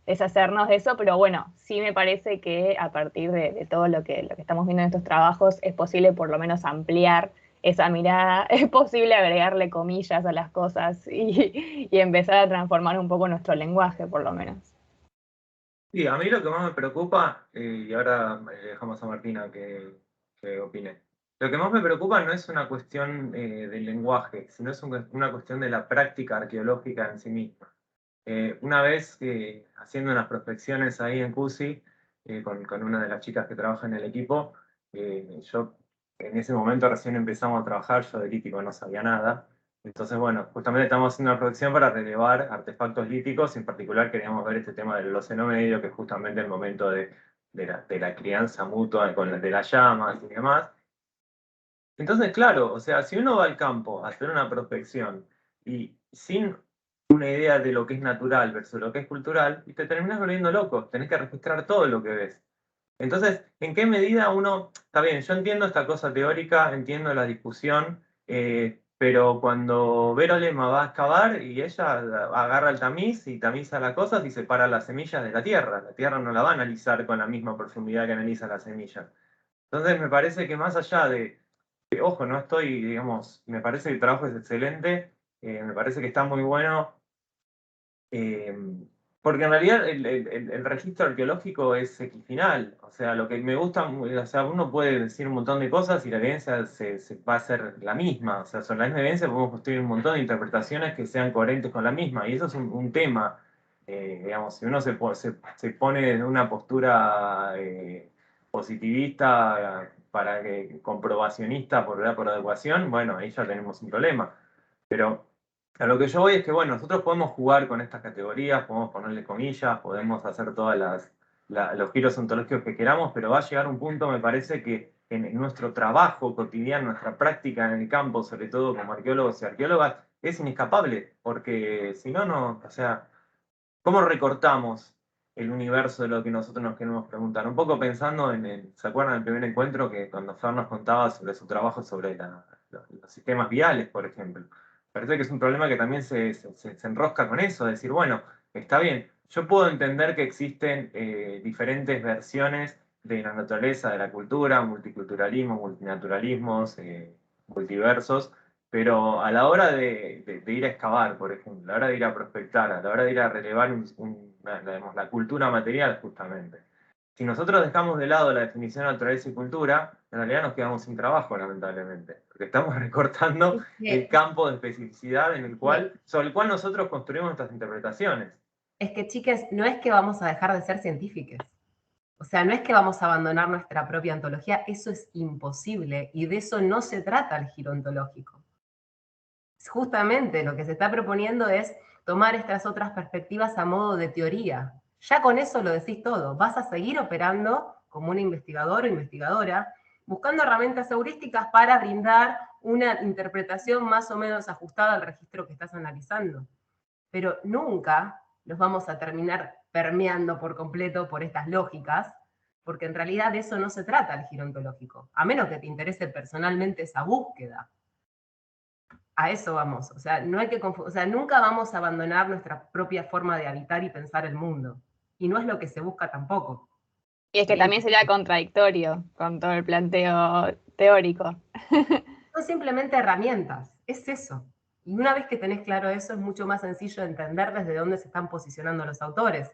deshacernos de eso, pero bueno, sí me parece que a partir de todo lo que estamos viendo en estos trabajos es posible por lo menos ampliar esa mirada, es posible agregarle comillas a las cosas y empezar a transformar un poco nuestro lenguaje, por lo menos. Sí, a mí lo que más me preocupa, y ahora dejamos a Martina que opine, lo que más me preocupa no es una cuestión del lenguaje, sino es una cuestión de la práctica arqueológica en sí misma. Una vez haciendo unas prospecciones ahí en CUSI, con una de las chicas que trabaja en el equipo, yo en ese momento recién empezamos a trabajar, yo de lítico no sabía nada. Entonces, bueno, justamente estamos haciendo una prospección para relevar artefactos líticos, en particular queríamos ver este tema del Holoceno Medio, que es justamente el momento de la crianza mutua de las llamas y demás. Entonces, claro, o sea, si uno va al campo a hacer una prospección y sin una idea de lo que es natural versus lo que es cultural, y te terminas volviendo loco, tenés que registrar todo lo que ves. Entonces, ¿en qué medida uno, está bien, yo entiendo esta cosa teórica, entiendo la discusión, pero cuando Vero Lema va a excavar y ella agarra el tamiz y tamiza las cosas y separa las semillas de la tierra no la va a analizar con la misma profundidad que analiza las semillas. Entonces, me parece que más allá de ojo, no estoy, digamos, me parece que el trabajo es excelente, me parece que está muy bueno, eh, porque en realidad el registro arqueológico es equifinal, o sea, lo que me gusta, o sea, uno puede decir un montón de cosas y la evidencia se va a ser la misma, o sea, sobre la misma evidencia podemos construir un montón de interpretaciones que sean coherentes con la misma, y eso es un tema, digamos, si uno se pone en una postura positivista para que comprobacionista por adecuación, bueno, ahí ya tenemos un problema. Pero a lo que yo voy es que, bueno, nosotros podemos jugar con estas categorías, podemos ponerle comillas, podemos hacer todos los giros ontológicos que queramos, pero va a llegar un punto, me parece, que en nuestro trabajo cotidiano, nuestra práctica en el campo, sobre todo como arqueólogos y arqueólogas, es inescapable, porque si no, no, o sea, ¿cómo recortamos el universo de lo que nosotros nos queremos preguntar? Un poco pensando ¿se acuerdan del primer encuentro que cuando Fer nos contaba sobre su trabajo sobre los sistemas viales, por ejemplo? parece que es un problema que también se enrosca con eso, decir, bueno, está bien, yo puedo entender que existen diferentes versiones de la naturaleza, de la cultura, multiculturalismo, multinaturalismos, multiversos, pero a la hora de ir a excavar, por ejemplo, a la hora de ir a prospectar, a la hora de ir a relevar digamos, la cultura material, justamente. Si nosotros dejamos de lado la definición de naturaleza y cultura, en realidad nos quedamos sin trabajo, lamentablemente, porque estamos recortando el campo de especificidad sobre el cual nosotros construimos nuestras interpretaciones. Es que, chicas, no es que vamos a dejar de ser científicas. O sea, no es que vamos a abandonar nuestra propia ontología, eso es imposible, y de eso no se trata el giro ontológico. Justamente lo que se está proponiendo es tomar estas otras perspectivas a modo de teoría. Ya con eso lo decís todo. Vas a seguir operando como un investigador o investigadora, buscando herramientas heurísticas para brindar una interpretación más o menos ajustada al registro que estás analizando. Pero nunca los vamos a terminar permeando por completo por estas lógicas, porque en realidad de eso no se trata el giro ontológico, a menos que te interese personalmente esa búsqueda. A eso vamos, o sea, no hay que o sea, nunca vamos a abandonar nuestra propia forma de habitar y pensar el mundo. Y no es lo que se busca tampoco. Y es que también sería contradictorio con todo el planteo teórico. Son simplemente herramientas, es eso. Y una vez que tenés claro eso, es mucho más sencillo entender desde dónde se están posicionando los autores.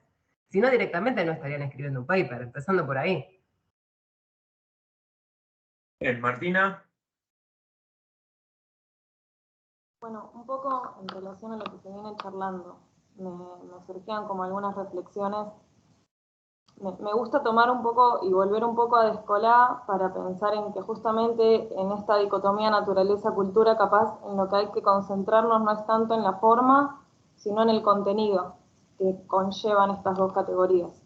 Si no, directamente no estarían escribiendo un paper, empezando por ahí. Martina. Bueno, un poco en relación a lo que se viene charlando, me surgían como algunas reflexiones. Me gusta tomar un poco y volver un poco a Descolá para pensar en que justamente en esta dicotomía naturaleza-cultura, capaz en lo que hay que concentrarnos no es tanto en la forma, sino en el contenido que conllevan estas dos categorías.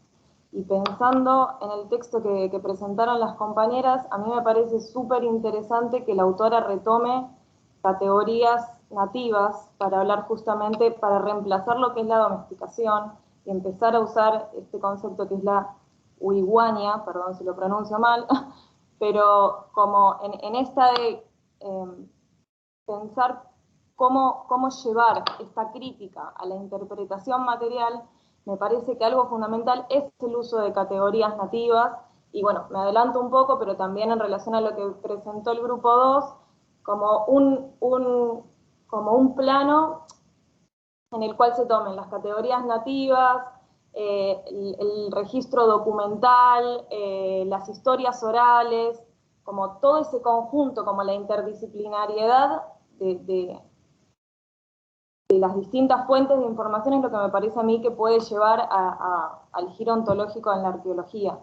Y pensando en el texto que presentaron las compañeras, a mí me parece súper interesante que la autora retome categorías nativas para hablar justamente, para reemplazar lo que es la domesticación y empezar a usar este concepto que es la huiguania, perdón si lo pronuncio mal, pero como en esta de pensar cómo llevar esta crítica a la interpretación material, me parece que algo fundamental es el uso de categorías nativas, y bueno, me adelanto un poco, pero también en relación a lo que presentó el grupo 2, como un plano en el cual se tomen las categorías nativas, el registro documental, las historias orales, como todo ese conjunto, como la interdisciplinariedad de las distintas fuentes de información es lo que me parece a mí que puede llevar al giro ontológico en la arqueología.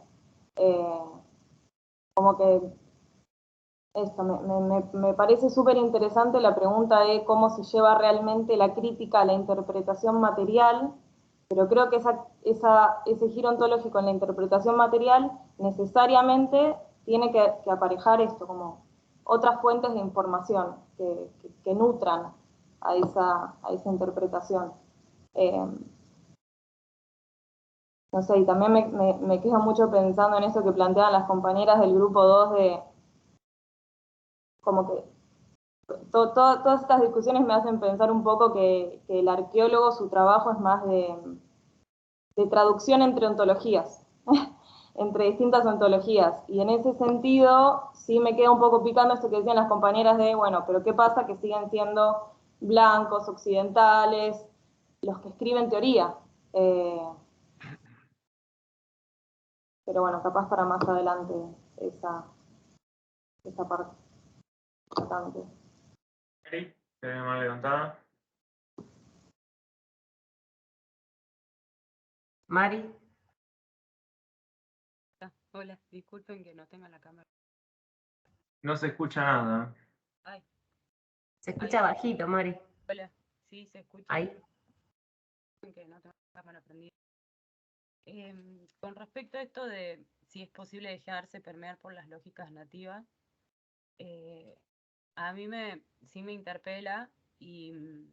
Como que esto, me parece súper interesante la pregunta de cómo se lleva realmente la crítica a la interpretación material, pero creo que ese giro ontológico en la interpretación material necesariamente tiene que aparejar esto, como otras fuentes de información que nutran a esa interpretación. No sé, y también me quedo mucho pensando en eso que planteaban las compañeras del grupo 2 de como que todas estas discusiones me hacen pensar un poco que el arqueólogo, su trabajo es más de traducción entre ontologías, entre distintas ontologías. Y en ese sentido, sí me queda un poco picando esto que decían las compañeras de, bueno, pero ¿qué pasa que siguen siendo blancos, occidentales, los que escriben teoría? Pero bueno, capaz para más adelante esa parte. Bastante. ¿Te ve mal levantada? Mari. Hola, disculpen que no tenga la cámara. No se escucha nada. Ay. Se escucha bajito, Mari. Hola, sí, se escucha. Ahí. Que no tengo la cámara prendida. Con respecto a esto de si es posible dejarse permear por las lógicas nativas, a mí sí me interpela y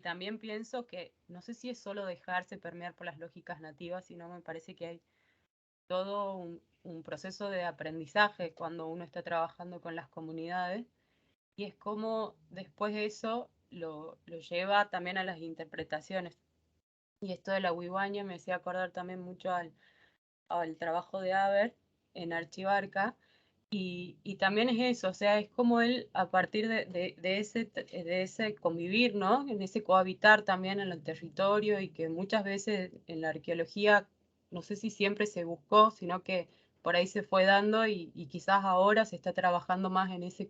también pienso que no sé si es solo dejarse permear por las lógicas nativas, sino me parece que hay todo un proceso de aprendizaje cuando uno está trabajando con las comunidades, y es como después de eso lo lleva también a las interpretaciones. Y esto de la Wiwaña me hacía acordar también mucho al trabajo de Haber en Archivarca. Y también es eso, o sea, es como él a partir de ese convivir, ¿no? En ese cohabitar también en el territorio y que muchas veces en la arqueología, no sé si siempre se buscó, sino que por ahí se fue dando y quizás ahora se está trabajando más en ese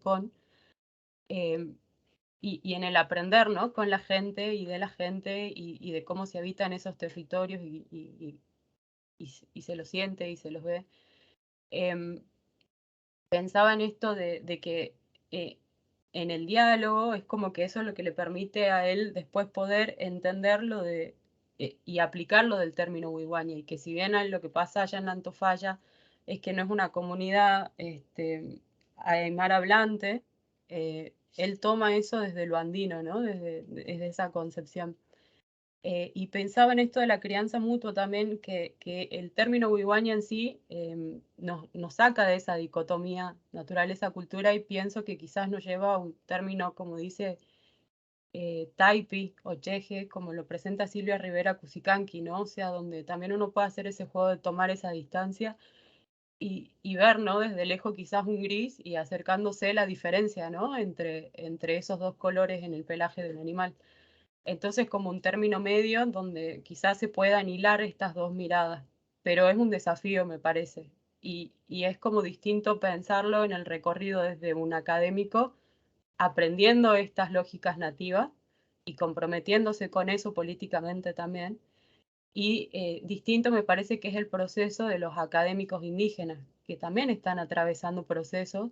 y en el aprender, ¿no? Con la gente y de la gente y de cómo se habitan esos territorios y se los siente y se los ve. Pensaba en esto de que en el diálogo es como que eso es lo que le permite a él después poder entenderlo y aplicarlo del término Wiwaña, y que si bien lo que pasa allá en Antofalla es que no es una comunidad aymara hablante, él toma eso desde lo andino, ¿no? Desde esa concepción. Y pensaba en esto de la crianza mutua también, que el término Wiwaña en sí nos saca de esa dicotomía naturaleza-cultura, y pienso que quizás nos lleva a un término, como dice Taipi o Cheje, como lo presenta Silvia Rivera Cusicanqui, ¿no? O sea, donde también uno puede hacer ese juego de tomar esa distancia y ver, ¿no? Desde lejos quizás un gris y acercándose la diferencia, ¿no? Entre esos dos colores en el pelaje del animal. Entonces, como un término medio donde quizás se puedan hilar estas dos miradas, pero es un desafío, me parece, y es como distinto pensarlo en el recorrido desde un académico, aprendiendo estas lógicas nativas y comprometiéndose con eso políticamente también, y distinto me parece que es el proceso de los académicos indígenas, que también están atravesando procesos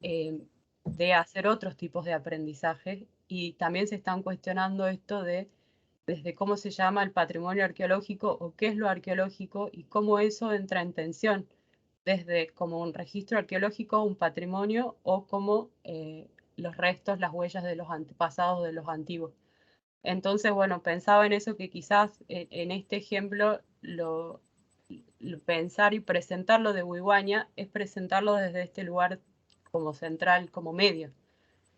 de hacer otros tipos de aprendizaje, y también se están cuestionando esto desde cómo se llama el patrimonio arqueológico o qué es lo arqueológico y cómo eso entra en tensión, desde como un registro arqueológico, un patrimonio, o como los restos, las huellas de los antepasados de los antiguos. Entonces, bueno, pensaba en eso, que quizás en este ejemplo pensar y presentarlo de Wiwaña es presentarlo desde este lugar como central, como medio,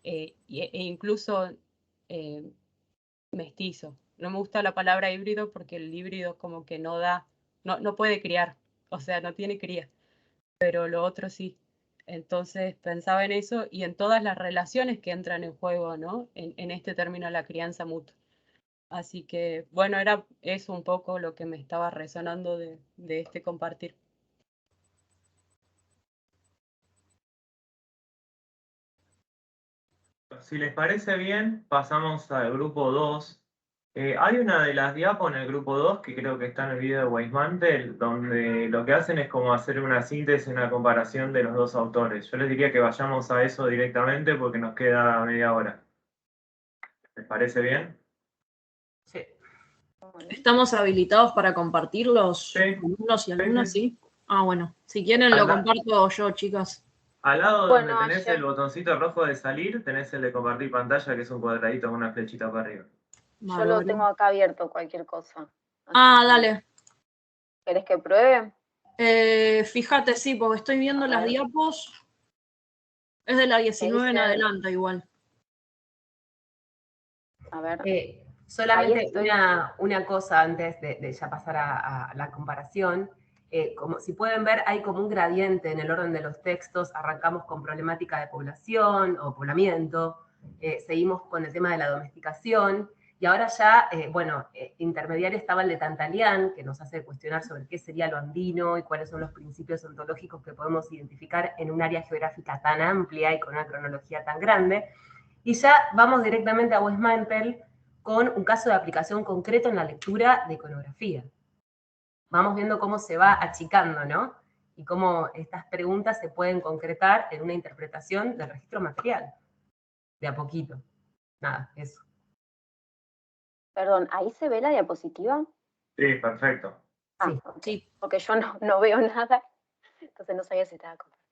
e incluso mestizo. No me gusta la palabra híbrido porque el híbrido como que no puede criar, o sea, no tiene cría, pero lo otro sí. Entonces pensaba en eso y en todas las relaciones que entran en juego, ¿no? En este término, la crianza mutua. Así que, bueno, era eso un poco lo que me estaba resonando de este compartir. Si les parece bien, pasamos al grupo 2. Hay una de las diapos en el grupo 2 que creo que está en el video de Weismantel, donde lo que hacen es como hacer una síntesis, una comparación de los dos autores. Yo les diría que vayamos a eso directamente porque nos queda media hora. ¿Les parece bien? Sí. ¿Estamos habilitados para compartirlos, alumnos y alumnas? Sí. Ah, bueno. Si quieren lo comparto yo, chicas. Al lado donde tenés el botoncito rojo de salir, tenés el de compartir pantalla, que es un cuadradito con una flechita para arriba. Yo lo tengo acá abierto, cualquier cosa. Ah, dale. ¿Querés que pruebe? Fíjate, sí, porque estoy viendo las diapos. Es de la 19 en adelante igual. A ver. Solamente una cosa antes de ya pasar a la comparación. Como si pueden ver, hay como un gradiente en el orden de los textos. Arrancamos con problemática de población o poblamiento, seguimos con el tema de la domesticación, y ahora ya, intermediario estaba el de Tantalián, que nos hace cuestionar sobre qué sería lo andino y cuáles son los principios ontológicos que podemos identificar en un área geográfica tan amplia y con una cronología tan grande. Y ya vamos directamente a Weismantel con un caso de aplicación concreto en la lectura de iconografía. Vamos viendo cómo se va achicando, ¿no? Y cómo estas preguntas se pueden concretar en una interpretación del registro material, de a poquito. Nada, eso. Perdón, ¿ahí se ve la diapositiva? Sí, perfecto. Ah, sí. Okay. Porque yo no veo nada, entonces no sabía si estaba compartido.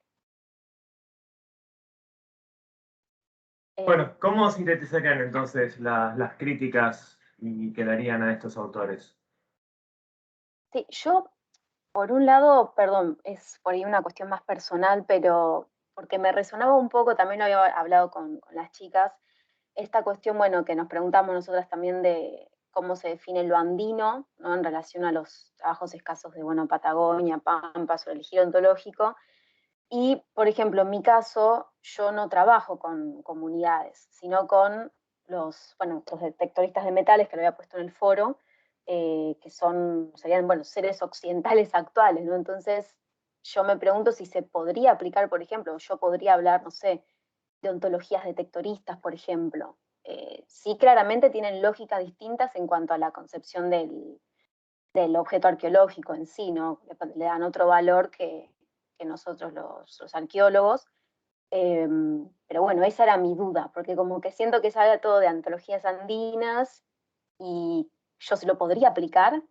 Bueno, ¿cómo sintetizarían entonces las críticas y que darían a estos autores? Sí, yo, por un lado, perdón, es por ahí una cuestión más personal, pero porque me resonaba un poco, también lo había hablado con las chicas, esta cuestión, bueno, que nos preguntamos nosotras también de cómo se define lo andino, ¿no? En relación a los trabajos escasos de, bueno, Patagonia, Pampa, sobre el giro ontológico. Y, por ejemplo, en mi caso, yo no trabajo con comunidades, sino con los detectoristas de metales, que lo había puesto en el foro, que serían, bueno, seres occidentales actuales, ¿no? Entonces, yo me pregunto si se podría aplicar, por ejemplo, yo podría hablar, no sé, de ontologías detectoristas, por ejemplo. Sí, claramente tienen lógicas distintas en cuanto a la concepción del objeto arqueológico en sí, ¿no? Le dan otro valor que nosotros los arqueólogos. Pero bueno, esa era mi duda, porque como que siento que se habla todo de antologías andinas y yo se lo podría aplicar.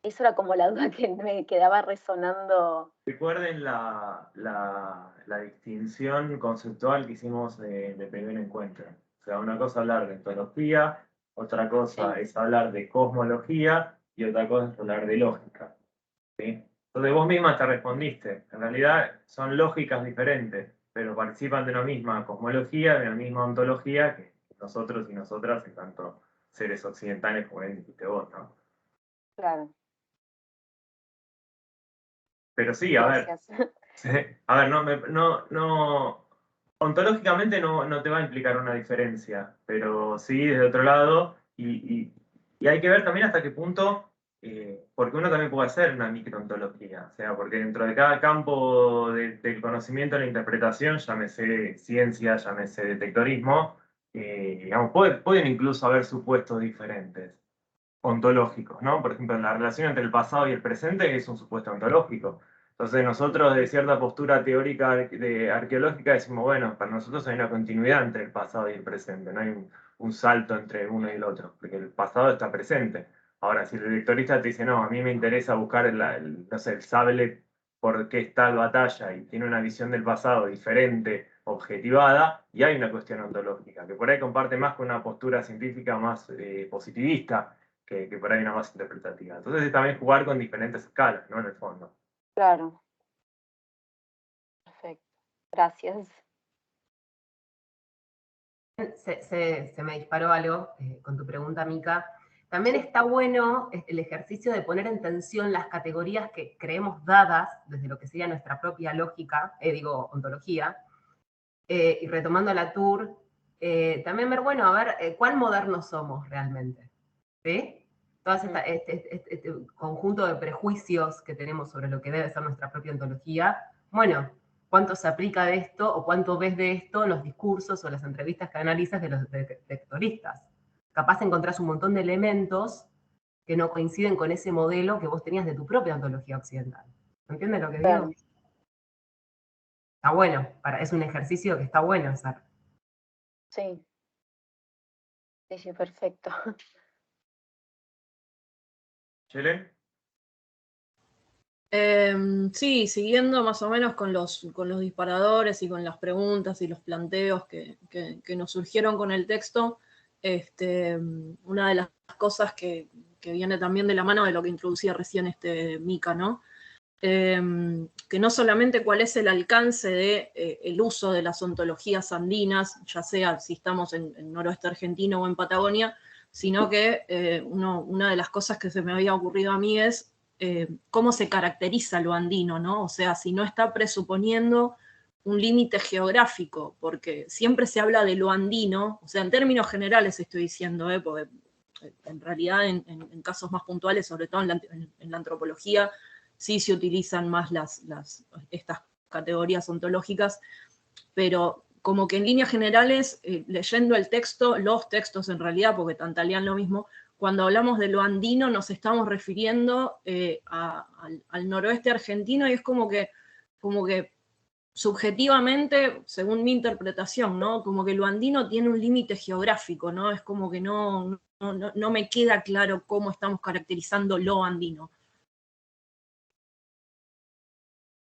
Eso era como la duda que me quedaba resonando. Recuerden la distinción conceptual que hicimos de primer encuentro. O sea, una cosa es hablar de ontología, otra cosa es hablar de cosmología y otra cosa es hablar de lógica. ¿Sí? Entonces vos misma te respondiste. En realidad son lógicas diferentes, pero participan de la misma cosmología, de la misma ontología que nosotros y nosotras, en tanto seres occidentales, como bien dijiste vos, ¿no? Claro. Pero sí, a ver. A ver, ontológicamente no te va a implicar una diferencia, pero sí desde otro lado, y hay que ver también hasta qué punto, porque uno también puede hacer una microontología, o sea, porque dentro de cada campo del conocimiento, de la interpretación, llámese ciencia, llámese detectorismo, digamos, pueden incluso haber supuestos diferentes, ontológicos, ¿no? Por ejemplo, la relación entre el pasado y el presente es un supuesto ontológico. Entonces nosotros de cierta postura teórica arqueológica decimos, bueno, para nosotros hay una continuidad entre el pasado y el presente, no hay un salto entre uno y el otro, porque el pasado está presente. Ahora, si el detectorista te dice, no, a mí me interesa buscar no sé, el sable por qué está la batalla y tiene una visión del pasado diferente, objetivada, y hay una cuestión ontológica, que por ahí comparte más con una postura científica más positivista, que por ahí una más interpretativa. Entonces es también jugar con diferentes escalas, ¿no? En el fondo. Claro. Perfecto. Gracias. Se me disparó algo con tu pregunta, Mica. También está bueno el ejercicio de poner en tensión las categorías que creemos dadas desde lo que sería nuestra propia lógica, ontología, y retomando la tour, también ver, bueno, a ver, ¿cuán modernos somos realmente? ¿Sí? Todo este conjunto de prejuicios que tenemos sobre lo que debe ser nuestra propia ontología, bueno, ¿cuánto se aplica de esto o cuánto ves de esto en los discursos o las entrevistas que analizas de los detectoristas? Capaz encontrás un montón de elementos que no coinciden con ese modelo que vos tenías de tu propia ontología occidental. ¿Entiendes lo que digo? Claro. Está bueno, es un ejercicio que está bueno hacer. Sí. Sí, perfecto. ¿Chele? Sí, siguiendo más o menos con los disparadores y con las preguntas y los planteos que nos surgieron con el texto, una de las cosas que viene también de la mano de lo que introducía recién Mica, ¿no? Que no solamente cuál es el alcance de el uso de las ontologías andinas, ya sea si estamos en noroeste argentino o en Patagonia, sino que una de las cosas que se me había ocurrido a mí es cómo se caracteriza lo andino, ¿no? O sea, si no está presuponiendo un límite geográfico, porque siempre se habla de lo andino, o sea, en términos generales estoy diciendo, porque en realidad en casos más puntuales, sobre todo en la antropología, sí se utilizan más estas categorías ontológicas, pero como que en líneas generales, leyendo el texto, los textos en realidad, porque tantalean lo mismo, cuando hablamos de lo andino nos estamos refiriendo al noroeste argentino y es como que subjetivamente, según mi interpretación, ¿no? Como que lo andino tiene un límite geográfico, ¿no? Es como que no me queda claro cómo estamos caracterizando lo andino.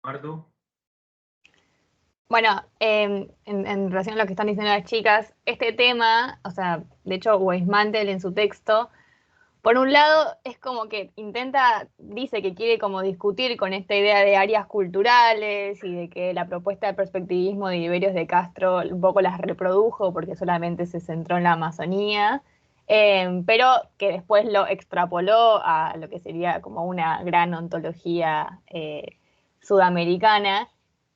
Martu. Bueno, en relación a lo que están diciendo las chicas, este tema, o sea, de hecho Weismantel en su texto por un lado, es como que dice que quiere como discutir con esta idea de áreas culturales y de que la propuesta de perspectivismo de Iberios de Castro un poco las reprodujo porque solamente se centró en la Amazonía, pero que después lo extrapoló a lo que sería como una gran ontología sudamericana.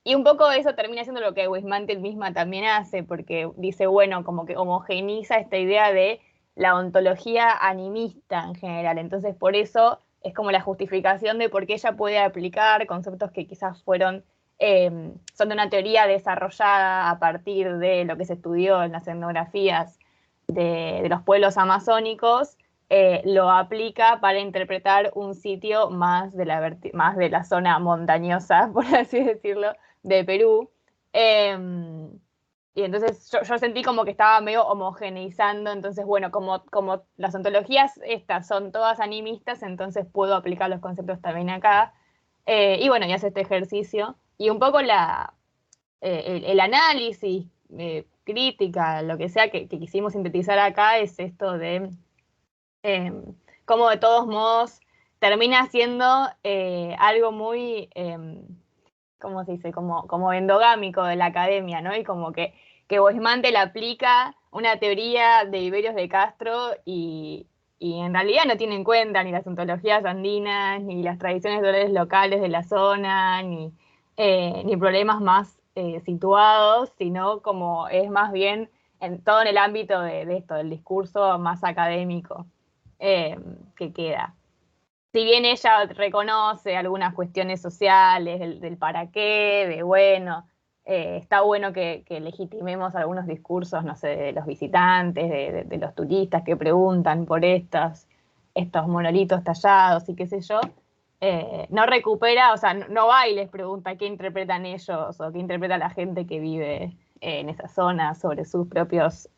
Y un poco eso termina siendo lo que Weismantel misma también hace, porque dice, bueno, como que homogeniza esta idea de la ontología animista en general. Entonces, por eso es como la justificación de por qué ella puede aplicar conceptos que quizás son de una teoría desarrollada a partir de lo que se estudió en las etnografías de los pueblos amazónicos, lo aplica para interpretar un sitio más de la zona montañosa, por así decirlo, de Perú. Y entonces yo sentí como que estaba medio homogeneizando, entonces bueno, como las ontologías estas son todas animistas, entonces puedo aplicar los conceptos también acá. Y bueno, y hace este ejercicio. Y un poco el análisis, crítica, lo que sea que quisimos sintetizar acá es esto de cómo de todos modos termina siendo algo muy... ¿cómo se dice? Como endogámico de la academia, ¿no? Y como que Weismantel aplica una teoría de Iberios de Castro y en realidad no tiene en cuenta ni las ontologías andinas, ni las tradiciones orales locales de la zona, ni problemas más situados, sino como es más bien todo en el ámbito de esto, del discurso más académico que queda. Si bien ella reconoce algunas cuestiones sociales, del para qué, de bueno, está bueno que legitimemos algunos discursos, no sé, de los visitantes, de los turistas que preguntan por estos monolitos tallados y qué sé yo, no recupera, o sea, no va y les pregunta qué interpretan ellos o qué interpreta la gente que vive en esa zona sobre sus propios...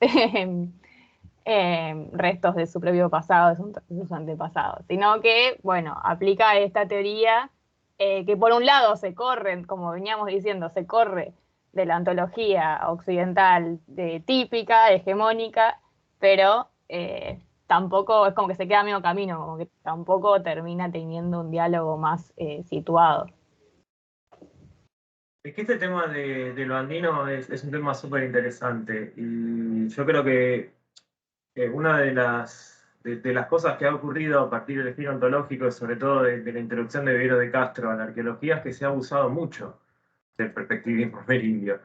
restos de su propio pasado, de sus antepasados, sino que, bueno, aplica esta teoría que por un lado se corre, como veníamos diciendo, se corre de la ontología occidental típica, hegemónica, pero tampoco, es como que se queda a medio camino, como que tampoco termina teniendo un diálogo más situado. Es que este tema de lo andino es un tema súper interesante y yo creo que una de las cosas que ha ocurrido a partir del giro ontológico, sobre todo de la introducción de Ibero de Castro a la arqueología, es que se ha abusado mucho del perspectivismo amerindio.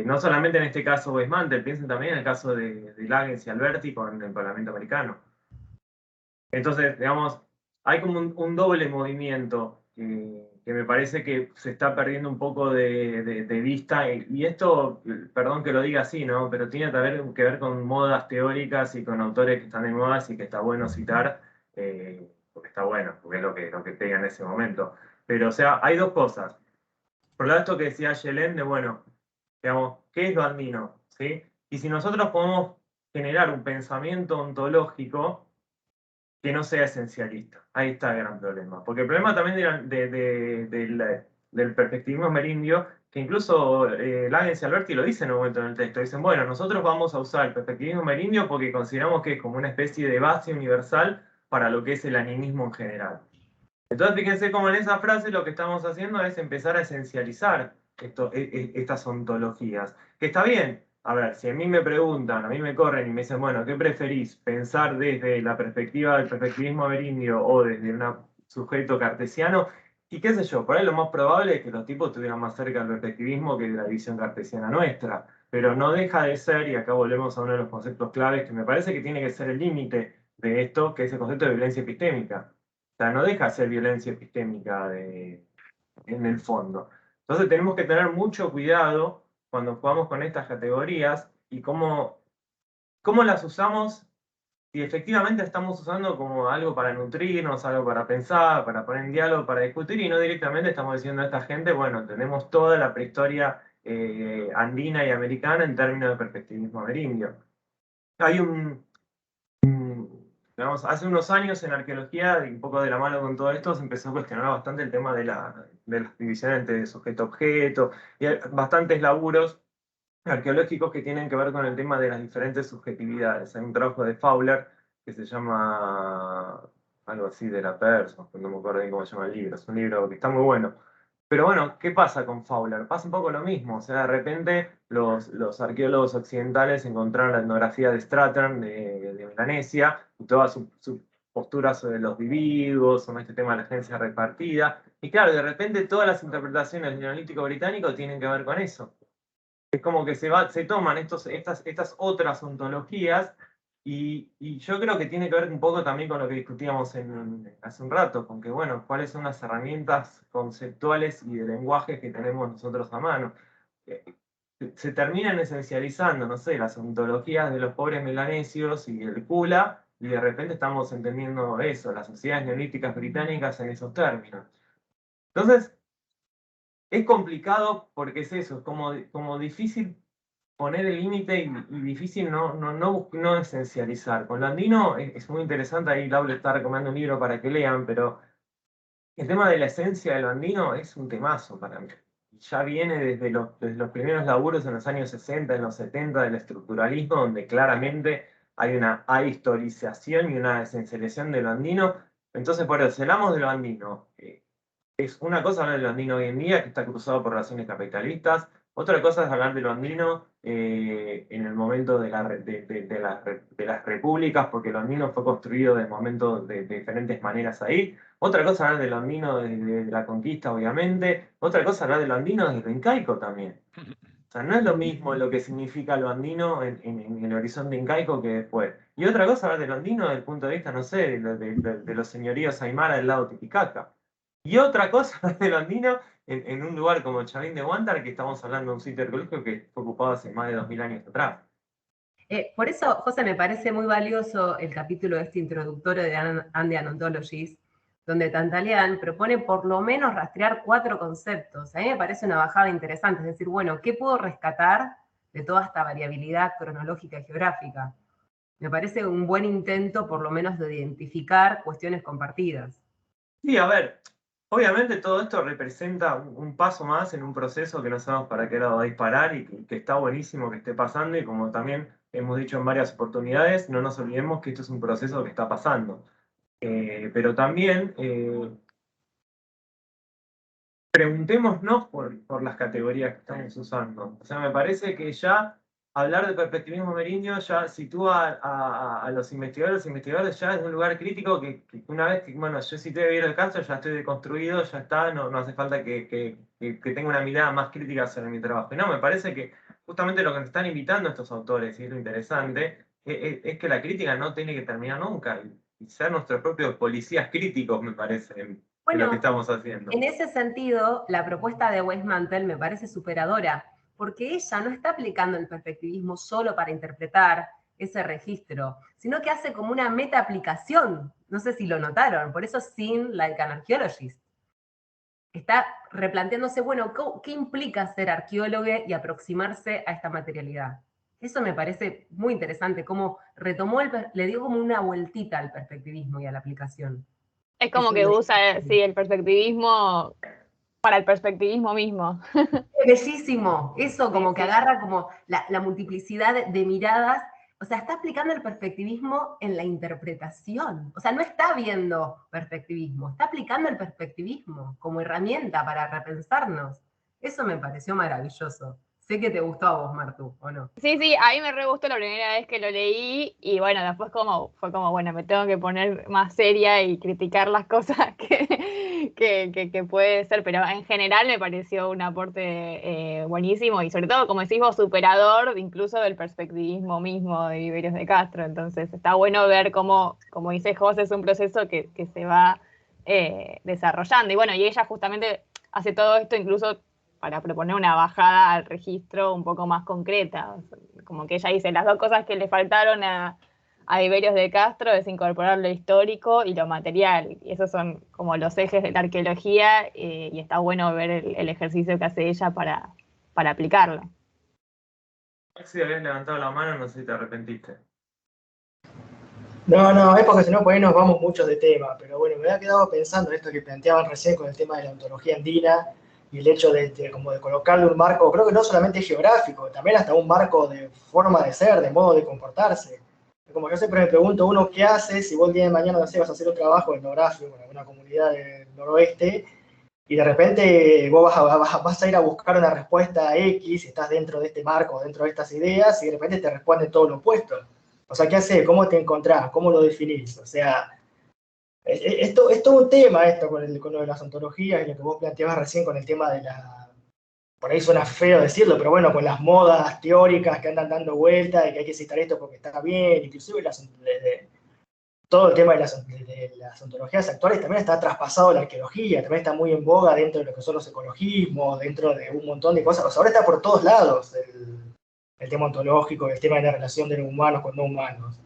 No solamente en este caso Weismantel, piensen también en el caso de Lagens y Alberti con el Parlamento americano. Entonces, digamos, hay como un doble movimiento que me parece que se está perdiendo un poco de vista, y esto, perdón que lo diga así, ¿no? Pero tiene que ver con modas teóricas y con autores que están de moda y que está bueno citar, porque está bueno, porque es lo que pega en ese momento. Pero, o sea, hay dos cosas. Por un lado, esto que decía Yelén, de bueno, digamos, ¿qué es lo andino? ¿Sí? Y si nosotros podemos generar un pensamiento ontológico que no sea esencialista. Ahí está el gran problema. Porque el problema también del perspectivismo amerindio, que incluso Lagens y Alberti lo dicen en un momento en el texto, dicen, bueno, nosotros vamos a usar el perspectivismo amerindio porque consideramos que es como una especie de base universal para lo que es el animismo en general. Entonces, fíjense cómo en esa frase lo que estamos haciendo es empezar a esencializar estas ontologías. Que está bien. A ver, si a mí me preguntan, a mí me corren y me dicen, bueno, ¿qué preferís? ¿Pensar desde la perspectiva del perspectivismo amerindio o desde un sujeto cartesiano? Y qué sé yo, por ahí lo más probable es que los tipos estuvieran más cerca del perspectivismo que de la visión cartesiana nuestra. Pero no deja de ser, y acá volvemos a uno de los conceptos claves que me parece que tiene que ser el límite de esto, que es el concepto de violencia epistémica. O sea, no deja de ser violencia epistémica en el fondo. Entonces tenemos que tener mucho cuidado cuando jugamos con estas categorías y cómo las usamos, si efectivamente estamos usando como algo para nutrirnos, algo para pensar, para poner en diálogo, para discutir, y no directamente estamos diciendo a esta gente, bueno, tenemos toda la prehistoria andina y americana en términos de perspectivismo amerindio. Hay digamos, hace unos años en arqueología, y un poco de la mano con todo esto, se empezó a cuestionar bastante el tema de las divisiones entre sujeto-objeto, y hay bastantes laburos arqueológicos que tienen que ver con el tema de las diferentes subjetividades. Hay un trabajo de Fowler que se llama algo así de la Persa, no me acuerdo bien cómo se llama el libro, es un libro que está muy bueno. Pero bueno, ¿qué pasa con Fowler? Pasa un poco lo mismo, o sea, de repente los arqueólogos occidentales encontraron la etnografía de Strathern, de Melanesia, y toda su postura sobre los dividuos, sobre este tema de la agencia repartida, y claro, de repente todas las interpretaciones del neolítico británico tienen que ver con eso. Es como que se toman estas otras ontologías y yo creo que tiene que ver un poco también con lo que discutíamos hace un rato, con que, bueno, cuáles son las herramientas conceptuales y de lenguaje que tenemos nosotros a mano. Se terminan esencializando, no sé, las ontologías de los pobres melanesios y el Kula, y de repente estamos entendiendo eso, las sociedades neolíticas británicas en esos términos. Entonces, es complicado porque es eso, es como difícil poner el límite y difícil no esencializar. Con lo andino es muy interesante, ahí Lau le está recomendando un libro para que lean, pero el tema de la esencia de lo andino es un temazo para mí. Ya viene desde los primeros laburos en los años 60, en los 70 del estructuralismo, donde claramente hay una ahistorización y una esencialización de lo andino. Entonces, por eso, si hablamos de lo andino, es una cosa hablar de lo andino hoy en día, que está cruzado por relaciones capitalistas. Otra cosa es hablar de lo andino en el momento de las repúblicas, porque lo andino fue construido de momentos de diferentes maneras ahí. Otra cosa es hablar de lo andino desde la conquista, obviamente. Otra cosa es hablar de lo andino desde lo incaico también. O sea, no es lo mismo lo que significa lo andino en el horizonte incaico que después. Y otra cosa es hablar de lo andino desde el punto de vista, no sé, de los señoríos aymara del lado Titicaca. Y otra cosa de lo andino en un lugar como Chavín de Huántar, que estamos hablando de un sitio arqueológico que fue ocupado hace más de 2000 años atrás. Por eso, José, me parece muy valioso el capítulo introductorio de Andean Ontologies, donde Tantalian propone por lo menos rastrear 4 conceptos. A mí me parece una bajada interesante, es decir, bueno, ¿qué puedo rescatar de toda esta variabilidad cronológica y geográfica? Me parece un buen intento, por lo menos, de identificar cuestiones compartidas. Sí, a ver, obviamente todo esto representa un paso más en un proceso que no sabemos para qué lado va a disparar y que está buenísimo que esté pasando, y como también hemos dicho en varias oportunidades, no nos olvidemos que esto es un proceso que está pasando. Pero también preguntémonos por las categorías que estamos usando. O sea, me parece que ya hablar de perspectivismo amerindio ya sitúa a los investigadores ya desde un lugar crítico que una vez que, bueno, yo cité a Viero de Castro, ya estoy deconstruido, ya está, no hace falta que tenga una mirada más crítica sobre mi trabajo. Y no, me parece que justamente lo que nos están invitando estos autores, y es lo interesante, es que la crítica no tiene que terminar nunca, y ser nuestros propios policías críticos, me parece, en lo que estamos haciendo. En ese sentido, la propuesta de Weismantel me parece superadora, porque ella no está aplicando el perspectivismo solo para interpretar ese registro, sino que hace como una meta-aplicación. No sé si lo notaron, por eso sin like an archaeologist. Está replanteándose, bueno, ¿qué implica ser arqueólogo y aproximarse a esta materialidad? Eso me parece muy interesante, cómo retomó, le dio como una vueltita al perspectivismo y a la aplicación. Es como que usa, sí, el perspectivismo para el perspectivismo mismo. Es bellísimo, eso como que agarra como la multiplicidad de miradas, o sea, está aplicando el perspectivismo en la interpretación, o sea, no está viendo perspectivismo, está aplicando el perspectivismo como herramienta para repensarnos. Eso me pareció maravilloso. Sé que te gustó a vos, Martu, ¿o no? Sí, a mí me re gustó la primera vez que lo leí, y bueno, después fue como, bueno, me tengo que poner más seria y criticar las cosas que puede ser, pero en general me pareció un aporte buenísimo, y sobre todo, como decís vos, superador incluso del perspectivismo mismo de Viverios de Castro. Entonces está bueno ver cómo, como dice José, es un proceso que se va desarrollando, y bueno, y ella justamente hace todo esto incluso para proponer una bajada al registro un poco más concreta. Como que ella dice, las 2 cosas que le faltaron a Viverios de Castro es incorporar lo histórico y lo material. Y esos son como los ejes de la arqueología, y está bueno ver el ejercicio que hace ella para aplicarlo. Si habías levantado la mano, no sé si te arrepentiste. No, es porque si no, por ahí nos vamos mucho de tema. Pero bueno, me había quedado pensando en esto que planteaban recién con el tema de la ontología andina, y el hecho de colocarle un marco, creo que no solamente geográfico, también hasta un marco de forma de ser, de modo de comportarse. Como yo siempre me pregunto, uno, ¿qué hace si vos el día de mañana, no sé, vas a hacer un trabajo etnográfico en alguna comunidad del noroeste y de repente vos vas a ir a buscar una respuesta X y estás dentro de este marco, dentro de estas ideas y de repente te responden todo lo opuesto? O sea, ¿qué haces? ¿Cómo te encontrás? ¿Cómo lo definís? O sea, es todo un tema esto con lo de las ontologías y lo que vos planteabas recién con el tema de la... Por ahí suena feo decirlo, pero bueno, con las modas teóricas que andan dando vueltas y que hay que citar esto porque está bien, inclusive todo el tema de las ontologías actuales también está traspasado a la arqueología, también está muy en boga dentro de lo que son los ecologismos, dentro de un montón de cosas. O sea, ahora está por todos lados el tema ontológico, el tema de la relación de los humanos con no humanos.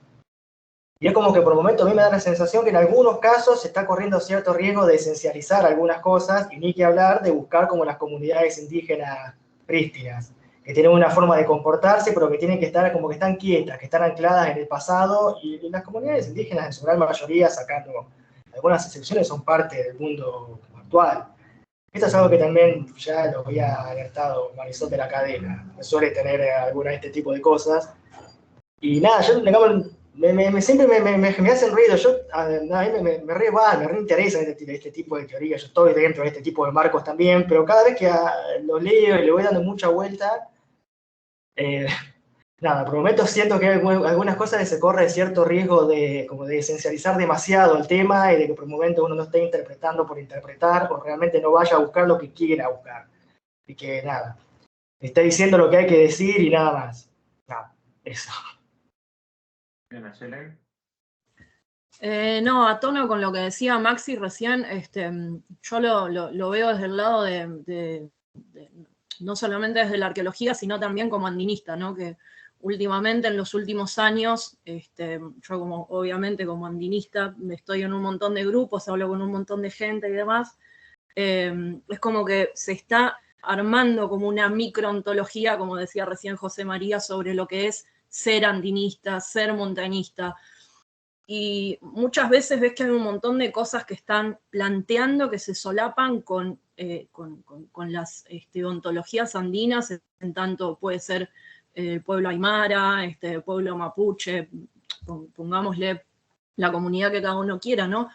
Y es como que por momentos a mí me da la sensación que en algunos casos se está corriendo cierto riesgo de esencializar algunas cosas, y ni que hablar de buscar como las comunidades indígenas prístinas, que tienen una forma de comportarse, pero que tienen que estar como que están quietas, que están ancladas en el pasado, y las comunidades indígenas en su gran mayoría, sacando algunas excepciones, son parte del mundo actual. Esto es algo que también ya lo había alertado Marisol de la Cadena, que suele tener alguna de este tipo de cosas. Y nada, yo digamos, siempre me hacen ruido, a mí me re va, me reinteresa este tipo de teorías, yo estoy dentro de este tipo de marcos también, pero cada vez que lo leo y le voy dando mucha vuelta, nada, por momentos siento que hay algunas cosas que se corre cierto riesgo como de esencializar demasiado el tema y de que por momentos uno no esté interpretando por interpretar o realmente no vaya a buscar lo que quiera buscar. Y que nada, está diciendo lo que hay que decir y nada más. Nada, eso. Bien, Ayelen. No, a tono con lo que decía Maxi recién, yo lo veo desde el lado no solamente desde la arqueología, sino también como andinista, ¿no? Que últimamente, en los últimos años, yo obviamente como andinista, estoy en un montón de grupos, hablo con un montón de gente y demás, es como que se está armando como una microontología, como decía recién José María, sobre lo que es ser andinista, ser montañista. Y muchas veces ves que hay un montón de cosas que están planteando que se solapan con las ontologías andinas, en tanto puede ser el pueblo aymara, pueblo mapuche, pongámosle la comunidad que cada uno quiera, ¿no?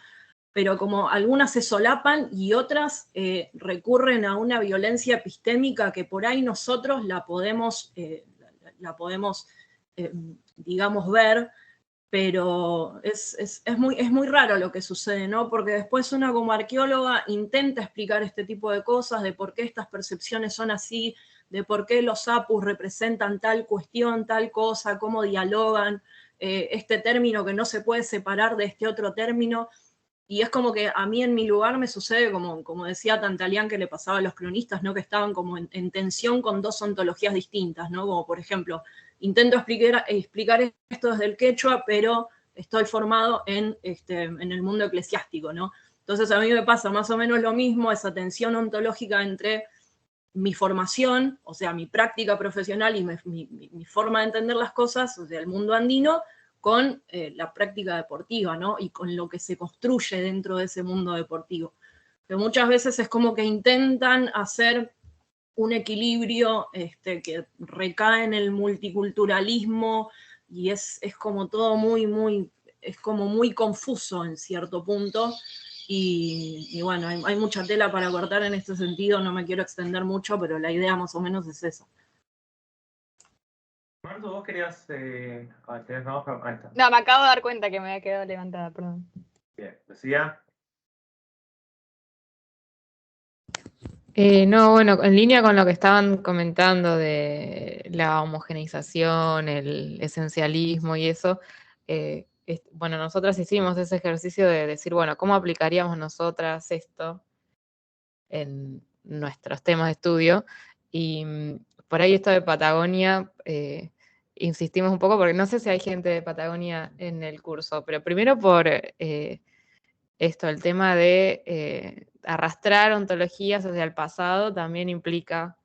Pero como algunas se solapan y otras recurren a una violencia epistémica que por ahí nosotros la podemos digamos, ver, pero es muy raro lo que sucede, ¿no? Porque después una como arqueóloga intenta explicar este tipo de cosas, de por qué estas percepciones son así, de por qué los apus representan tal cuestión, tal cosa, cómo dialogan, este término que no se puede separar de este otro término. Y es como que a mí en mi lugar me sucede, como decía Tantalián, que le pasaba a los cronistas, ¿no? Que estaban como en tensión con dos ontologías distintas, ¿no? Como por ejemplo, intento explicar esto desde el quechua, pero estoy formado en el mundo eclesiástico, ¿no? Entonces a mí me pasa más o menos lo mismo, esa tensión ontológica entre mi formación, o sea, mi práctica profesional y mi forma de entender las cosas, o sea, el mundo andino, con la práctica deportiva, ¿no? Y con lo que se construye dentro de ese mundo deportivo. Que muchas veces es como que intentan hacer un equilibrio que recae en el multiculturalismo y es como todo es como muy confuso en cierto punto. Y bueno, hay mucha tela para cortar en este sentido, no me quiero extender mucho, pero la idea más o menos es esa. Marto, vos querías... ahí está. No, me acabo de dar cuenta que me había quedado levantada, perdón. Bien, decía... No, bueno, en línea con lo que estaban comentando de la homogeneización, el esencialismo y eso, bueno, nosotras hicimos ese ejercicio de decir, bueno, ¿cómo aplicaríamos nosotras esto en nuestros temas de estudio? Y por ahí esto de Patagonia, insistimos un poco, porque no sé si hay gente de Patagonia en el curso, pero primero por esto, el tema de arrastrar ontologías hacia el pasado también implica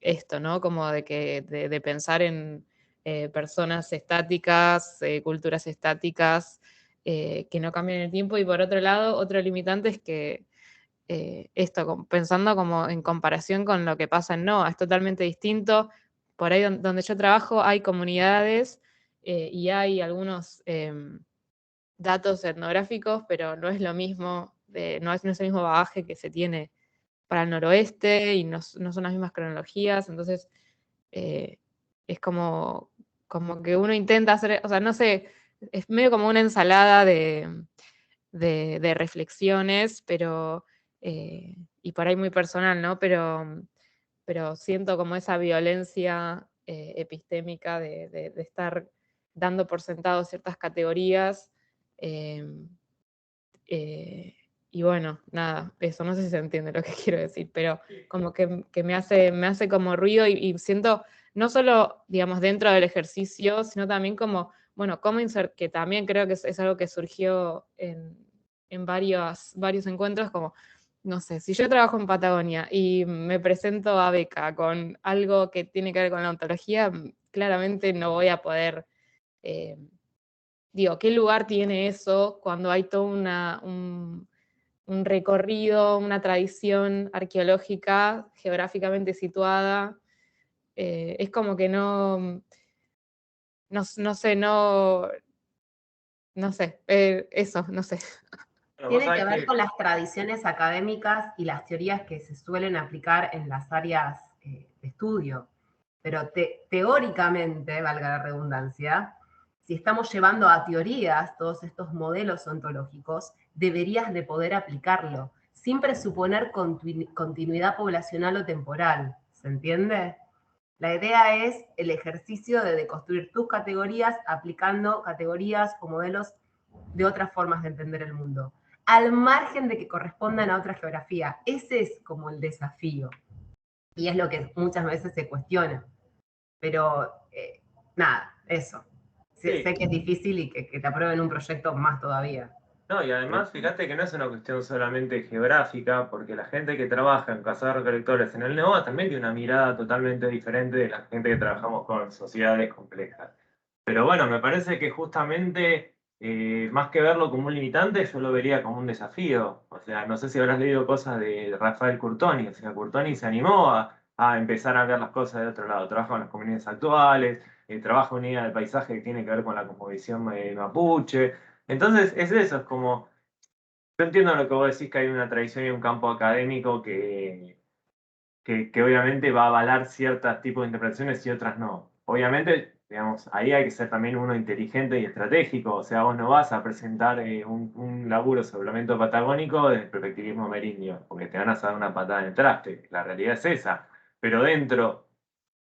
esto, ¿no? Como de pensar en personas estáticas, culturas estáticas, que no cambian el tiempo. Y por otro lado, otro limitante es que pensando como en comparación con lo que pasa en NOA, es totalmente distinto. Por ahí donde yo trabajo hay comunidades y hay algunos datos etnográficos, pero no es lo mismo, no es el mismo bagaje que se tiene para el noroeste y no son las mismas cronologías, entonces es como que uno intenta hacer, o sea, no sé, es medio como una ensalada de reflexiones, pero, y por ahí muy personal, ¿no? Pero siento como esa violencia epistémica de estar dando por sentado ciertas categorías. Y bueno, nada, eso, no sé si se entiende lo que quiero decir, pero como que me hace como ruido y siento, no solo, digamos, dentro del ejercicio, sino también como, bueno, que también creo que es algo que surgió en varios encuentros, como, no sé, si yo trabajo en Patagonia y me presento a beca con algo que tiene que ver con la ontología, claramente no voy a poder... digo, ¿qué lugar tiene eso cuando hay todo un recorrido, una tradición arqueológica geográficamente situada? Es como que no sé, eso, no sé. Tiene que ver con las tradiciones académicas y las teorías que se suelen aplicar en las áreas de estudio. Pero teóricamente, valga la redundancia, si estamos llevando a teorías todos estos modelos ontológicos, deberías de poder aplicarlo, sin presuponer continuidad poblacional o temporal. ¿Se entiende? La idea es el ejercicio de deconstruir tus categorías aplicando categorías o modelos de otras formas de entender el mundo, al margen de que correspondan a otra geografía. Ese es como el desafío. Y es lo que muchas veces se cuestiona. Pero nada, eso. Sí. Sé que es difícil y que te aprueben un proyecto más todavía. No, y además, fíjate que no es una cuestión solamente geográfica, porque la gente que trabaja en cazadores-recolectores en el NEOA también tiene una mirada totalmente diferente de la gente que trabajamos con sociedades complejas. Pero bueno, me parece que justamente, más que verlo como un limitante, yo lo vería como un desafío. O sea, no sé si habrás leído cosas de Rafael Curtoni. O sea, Curtoni se animó a empezar a ver las cosas de otro lado. Trabaja con las comunidades actuales, trabaja una idea del paisaje que tiene que ver con la cosmovisión mapuche. Entonces, es eso, es como, yo entiendo lo que vos decís, que hay una tradición y un campo académico que obviamente va a avalar ciertos tipos de interpretaciones y otras no. Obviamente, digamos, ahí hay que ser también uno inteligente y estratégico, o sea, vos no vas a presentar un laburo sobre el lamento patagónico desde el perspectivismo amerindio, porque te van a dar una patada en el traste, la realidad es esa, pero dentro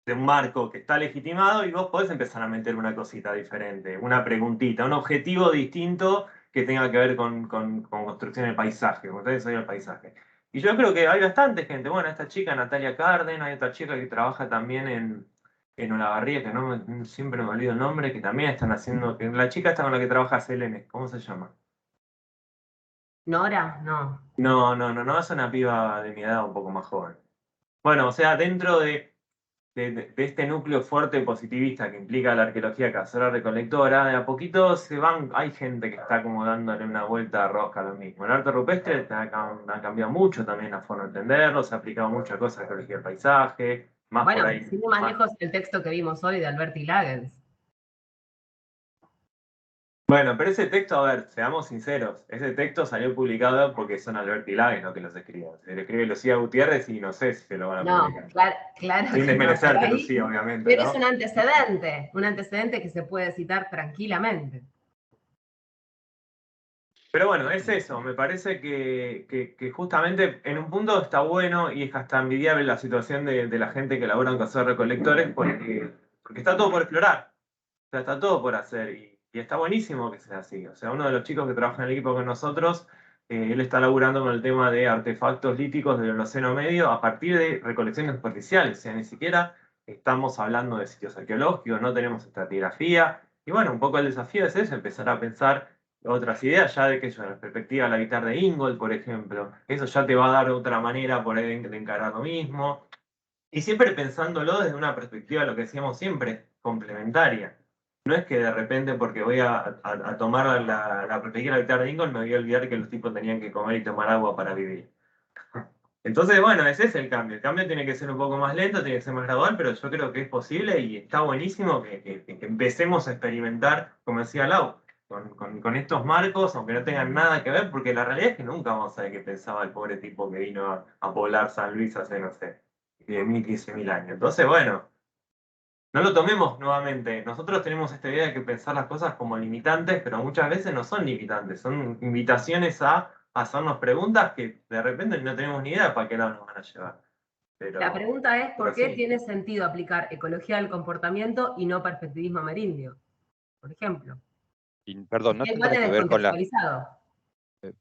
de un marco que está legitimado y vos podés empezar a meter una cosita diferente, una preguntita, un objetivo distinto que tenga que ver con construcción del paisaje, con desarrollo del paisaje. Y yo creo que hay bastante gente, bueno, esta chica Natalia Carden, hay otra chica que trabaja también en Olavarría, que siempre me olvido el nombre, que también están haciendo, que la chica esta con la que trabaja Selene, ¿cómo se llama? ¿Nora? No. No, es una piba de mi edad un poco más joven. Bueno, o sea, dentro de este núcleo fuerte positivista que implica la arqueología cazadora-recolectora, de a poquito hay gente que está como dándole una vuelta de rosca a lo mismo. El arte rupestre ha cambiado mucho también la forma de entenderlo, se ha aplicado muchas cosas a la arqueología del paisaje, más bueno, por ahí. sin ir más lejos, el texto que vimos hoy de Alberti Lagens. Bueno, pero ese texto, a ver, seamos sinceros, ese texto salió publicado porque son Alberti Lagens los que los escriben. Se lo escribe Lucía Gutiérrez y no sé si se lo van a publicar. Claro. Sin desmerecerte, Lucía, obviamente. Pero ¿no? es un antecedente que se puede citar tranquilamente. Pero bueno, es eso, me parece que justamente en un punto está bueno y es hasta envidiable la situación de la gente que labora en cazadores recolectores porque está todo por explorar, o sea, está todo por hacer y está buenísimo que sea así. O sea, uno de los chicos que trabaja en el equipo con nosotros, él está laburando con el tema de artefactos líticos del Holoceno Medio a partir de recolecciones superficiales, o sea, ni siquiera estamos hablando de sitios arqueológicos, no tenemos estratigrafía y bueno, un poco el desafío es eso, empezar a pensar otras ideas ya de que la perspectiva del habitar de Ingold, por ejemplo. Eso ya te va a dar otra manera por ahí de encarar lo mismo. Y siempre pensándolo desde una perspectiva, lo que decíamos siempre, complementaria. No es que de repente porque voy a tomar la perspectiva del habitar de Ingold me voy a olvidar que los tipos tenían que comer y tomar agua para vivir. Entonces, bueno, ese es el cambio. El cambio tiene que ser un poco más lento, tiene que ser más gradual, pero yo creo que es posible y está buenísimo que empecemos a experimentar, como decía Lau, con estos marcos, aunque no tengan nada que ver, porque la realidad es que nunca vamos a saber qué pensaba el pobre tipo que vino a poblar San Luis hace, no sé, 10.000, 15.000 años. Entonces, bueno, no lo tomemos nuevamente. Nosotros tenemos esta idea de que pensar las cosas como limitantes, pero muchas veces no son limitantes, son invitaciones a hacernos preguntas que de repente no tenemos ni idea para qué lado nos van a llevar. La pregunta es, ¿por qué sí. tiene sentido aplicar ecología del comportamiento y no perspectivismo amerindio? Por ejemplo. Y, perdón, no Igual tendrá es que ver con la... descontextualizado.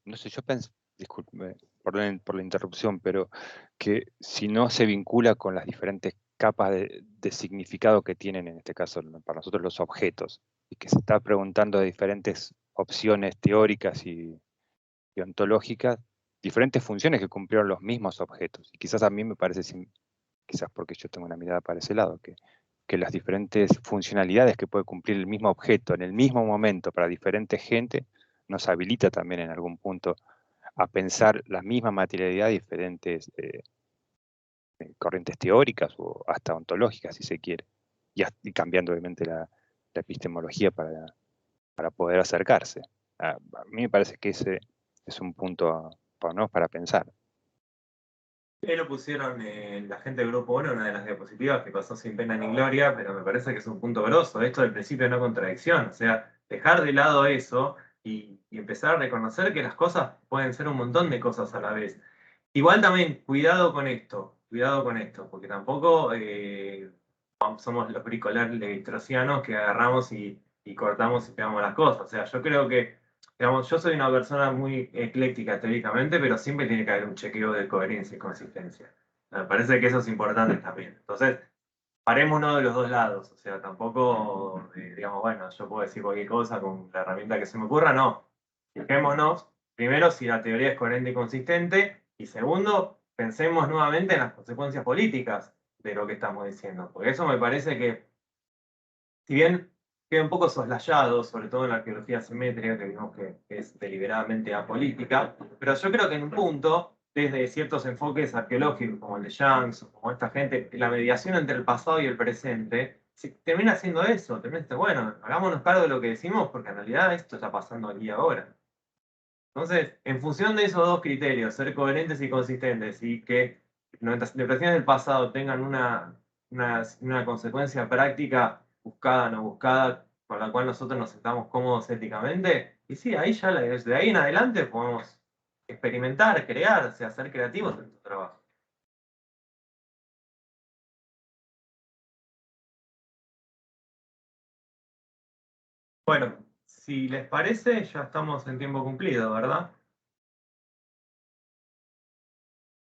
No sé, yo pensé, disculpe por la interrupción, pero que si no se vincula con las diferentes capas de significado que tienen, en este caso, para nosotros los objetos, y que se está preguntando de diferentes opciones teóricas y ontológicas, diferentes funciones que cumplieron los mismos objetos. Y quizás a mí me parece, quizás porque yo tengo una mirada para ese lado, que las diferentes funcionalidades que puede cumplir el mismo objeto en el mismo momento para diferente gente, nos habilita también en algún punto a pensar la misma materialidad de diferentes corrientes teóricas o hasta ontológicas, si se quiere, y cambiando obviamente la epistemología para poder acercarse. A mí me parece que ese es un punto para pensar. Ahí lo pusieron la gente del Grupo 1, una de las diapositivas que pasó sin pena ni gloria, pero me parece que es un punto grosso, esto del principio de no contradicción, o sea, dejar de lado eso y empezar a reconocer que las cosas pueden ser un montón de cosas a la vez. Igual también, cuidado con esto, porque tampoco somos los bricolares levistrocianos que agarramos y cortamos y pegamos las cosas, o sea, yo creo que digamos, yo soy una persona muy ecléctica teóricamente, pero siempre tiene que haber un chequeo de coherencia y consistencia. Me parece que eso es importante también. Entonces, parémonos de los dos lados. O sea, tampoco, digamos, bueno, yo puedo decir cualquier cosa con la herramienta que se me ocurra. No. Fijémonos, primero, si la teoría es coherente y consistente. Y segundo, pensemos nuevamente en las consecuencias políticas de lo que estamos diciendo. Porque eso me parece que, si bien queda un poco soslayado, sobre todo en la arqueología simétrica, que vimos que es deliberadamente apolítica, pero yo creo que en un punto, desde ciertos enfoques arqueológicos, como el de Young, o como esta gente, la mediación entre el pasado y el presente, termina siendo eso, bueno, hagámonos cargo de lo que decimos, porque en realidad esto está pasando aquí y ahora. Entonces, en función de esos dos criterios, ser coherentes y consistentes, y que nuestras interpretaciones del pasado tengan una consecuencia práctica, buscada o no buscada, con la cual nosotros nos sentamos cómodos éticamente, y sí, ahí ya desde ahí en adelante podemos experimentar, crear, o sea, ser creativos en tu trabajo. Bueno, si les parece, ya estamos en tiempo cumplido, ¿verdad?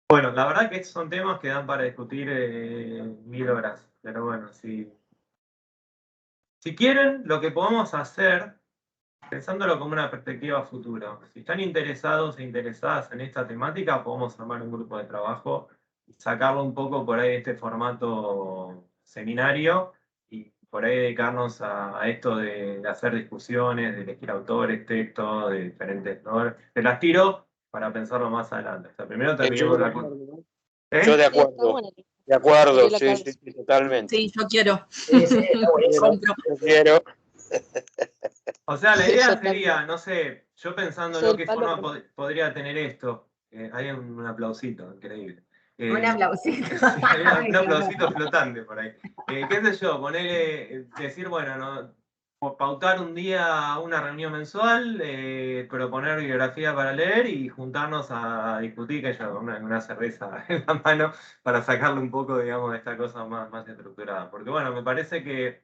Bueno, la verdad que son temas que dan para discutir 1000 horas, pero bueno, si quieren, lo que podemos hacer, pensándolo como una perspectiva futura, si están interesados e interesadas en esta temática, podemos armar un grupo de trabajo y sacarlo un poco por ahí de este formato seminario y por ahí dedicarnos a esto de hacer discusiones, de elegir autores, textos, de diferentes, ¿no? Te las tiro para pensarlo más adelante. O sea, primero terminamos la cosa. Yo de acuerdo. De acuerdo, sí, totalmente. Sí, yo quiero. Sí, está buenísimo. Yo quiero. O sea, la idea sería, no sé, yo pensándolo qué forma podría tener esto. Hay un aplausito, increíble. Un aplausito. Sí, hay un aplausito flotante por ahí. ¿Qué sé yo? Ponerle, decir, bueno, no, pautar un día una reunión mensual, proponer bibliografía para leer y juntarnos a discutir, que yo, una cerveza en la mano, para sacarle un poco, digamos, de esta cosa más estructurada. Porque bueno, me parece que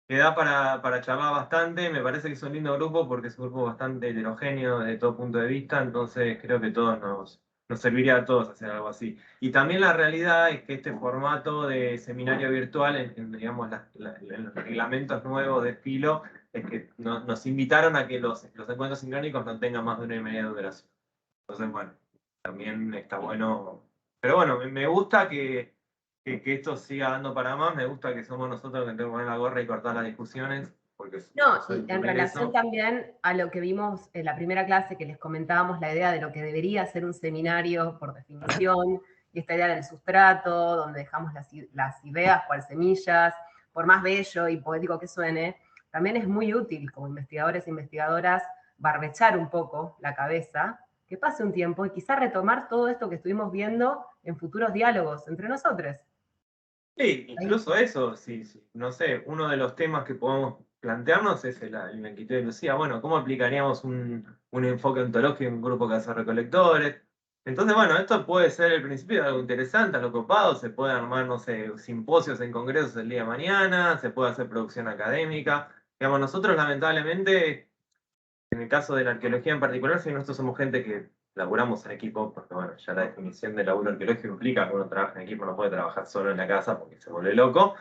da para charlar bastante, me parece que es un lindo grupo porque es un grupo bastante heterogéneo desde todo punto de vista, entonces creo que nos serviría a todos hacer algo así. Y también la realidad es que este formato de seminario virtual, digamos, en los reglamentos nuevos de Filo, es que nos invitaron a que los encuentros sincrónicos no tengan más de 1 hora y media de duración. Entonces, bueno, también está bueno. Pero bueno, me gusta que esto siga dando para más, me gusta que somos nosotros que tenemos que poner la gorra y cortar las discusiones, porque porque No, soy y en primer relación eso. también a lo que vimos en la primera clase que les comentábamos, la idea de lo que debería ser un seminario por definición, y esta idea del sustrato, donde dejamos las ideas cual semillas, por más bello y poético que suene, también es muy útil como investigadores e investigadoras barbechar un poco la cabeza, que pase un tiempo y quizá retomar todo esto que estuvimos viendo en futuros diálogos entre nosotros. Sí, incluso eso, sí, no sé, uno de los temas que podemos plantearnos es el inquietud de Lucía. Bueno, ¿cómo aplicaríamos un enfoque ontológico en un grupo que hace recolectores? Entonces, bueno, esto puede ser el principio de algo interesante, algo copado, se puede armar, no sé, simposios en congresos el día de mañana, se puede hacer producción académica. Digamos, nosotros lamentablemente, en el caso de la arqueología en particular, si nosotros somos gente que laburamos en equipo, porque bueno, ya la definición de laburo arqueológico implica que uno trabaja en equipo, no puede trabajar solo en la casa porque se vuelve loco,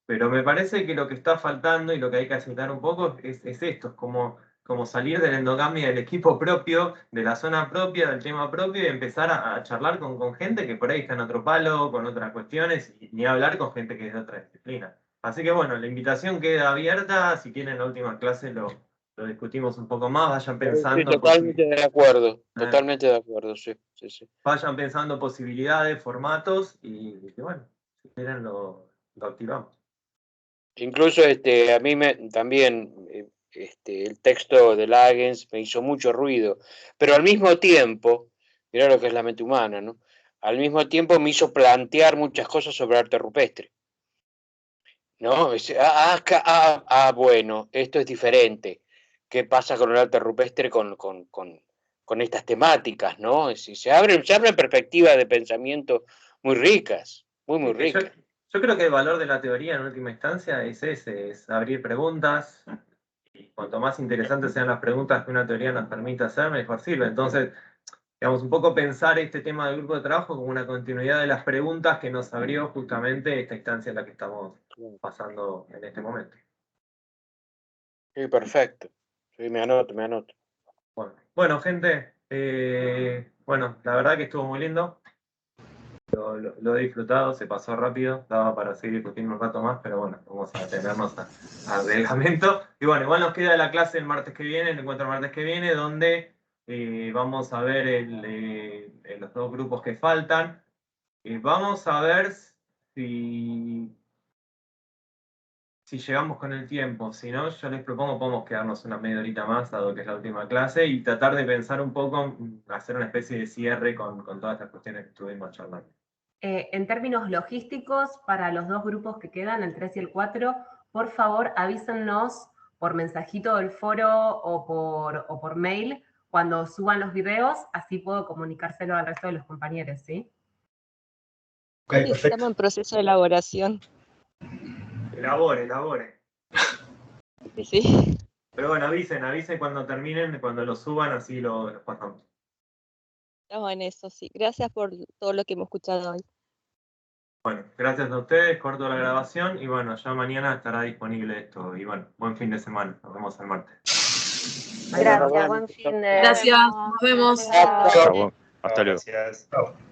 pero me parece que lo que está faltando y lo que hay que aceptar un poco es esto, es como salir de la endogamia del equipo propio, de la zona propia, del tema propio y empezar a charlar con gente que por ahí está en otro palo, con otras cuestiones, y ni hablar con gente que es de otra disciplina. Así que bueno, la invitación queda abierta, si quieren la última clase lo discutimos un poco más, vayan Sí, pensando, totalmente de acuerdo, totalmente de acuerdo, sí. vayan pensando posibilidades, formatos y bueno, si quieren lo activamos. Incluso a mí también el texto de Lagens me hizo mucho ruido, pero al mismo tiempo, mirá lo que es la mente humana, ¿no? Al mismo tiempo me hizo plantear muchas cosas sobre arte rupestre, ¿no? Bueno, esto es diferente. ¿Qué pasa con el arte rupestre con estas temáticas, ¿no? Es decir, se abren perspectivas de pensamiento muy ricas, muy ricas. Yo creo que el valor de la teoría en última instancia es ese, es abrir preguntas, y cuanto más interesantes sean las preguntas que una teoría nos permite hacer, mejor sirve. Entonces, digamos, un poco pensar este tema del grupo de trabajo como una continuidad de las preguntas que nos abrió justamente esta instancia en la que estamos pasando en este momento. Sí, perfecto. Sí, me anoto. Bueno, gente, bueno, la verdad que estuvo muy lindo. Lo he disfrutado, se pasó rápido, daba para seguir discutiendo un rato más, pero bueno, vamos a atenernos al reglamento. Y bueno, igual nos queda la clase el martes que viene, el encuentro el martes que viene, donde vamos a ver los dos grupos que faltan. Vamos a ver si llegamos con el tiempo. Si no, yo les propongo podemos quedarnos una media horita más, dado que es la última clase, y tratar de pensar un poco, hacer una especie de cierre con todas estas cuestiones que estuvimos charlando. En términos logísticos, para los dos grupos que quedan, el 3 y el 4, por favor avísennos por mensajito del foro o por mail cuando suban los videos, así puedo comunicárselo al resto de los compañeros, ¿sí? Okay, sí, estamos en proceso de elaboración. Elabore. Sí. Pero bueno, avisen cuando terminen, cuando lo suban, así lo pasamos. Estamos en eso, sí. Gracias por todo lo que hemos escuchado hoy. Bueno, gracias a ustedes, corto la grabación y bueno, ya mañana estará disponible esto. Y bueno, buen fin de semana, nos vemos el martes. Gracias, buen fin de... Gracias, nos vemos. Hasta luego. Gracias. Chao.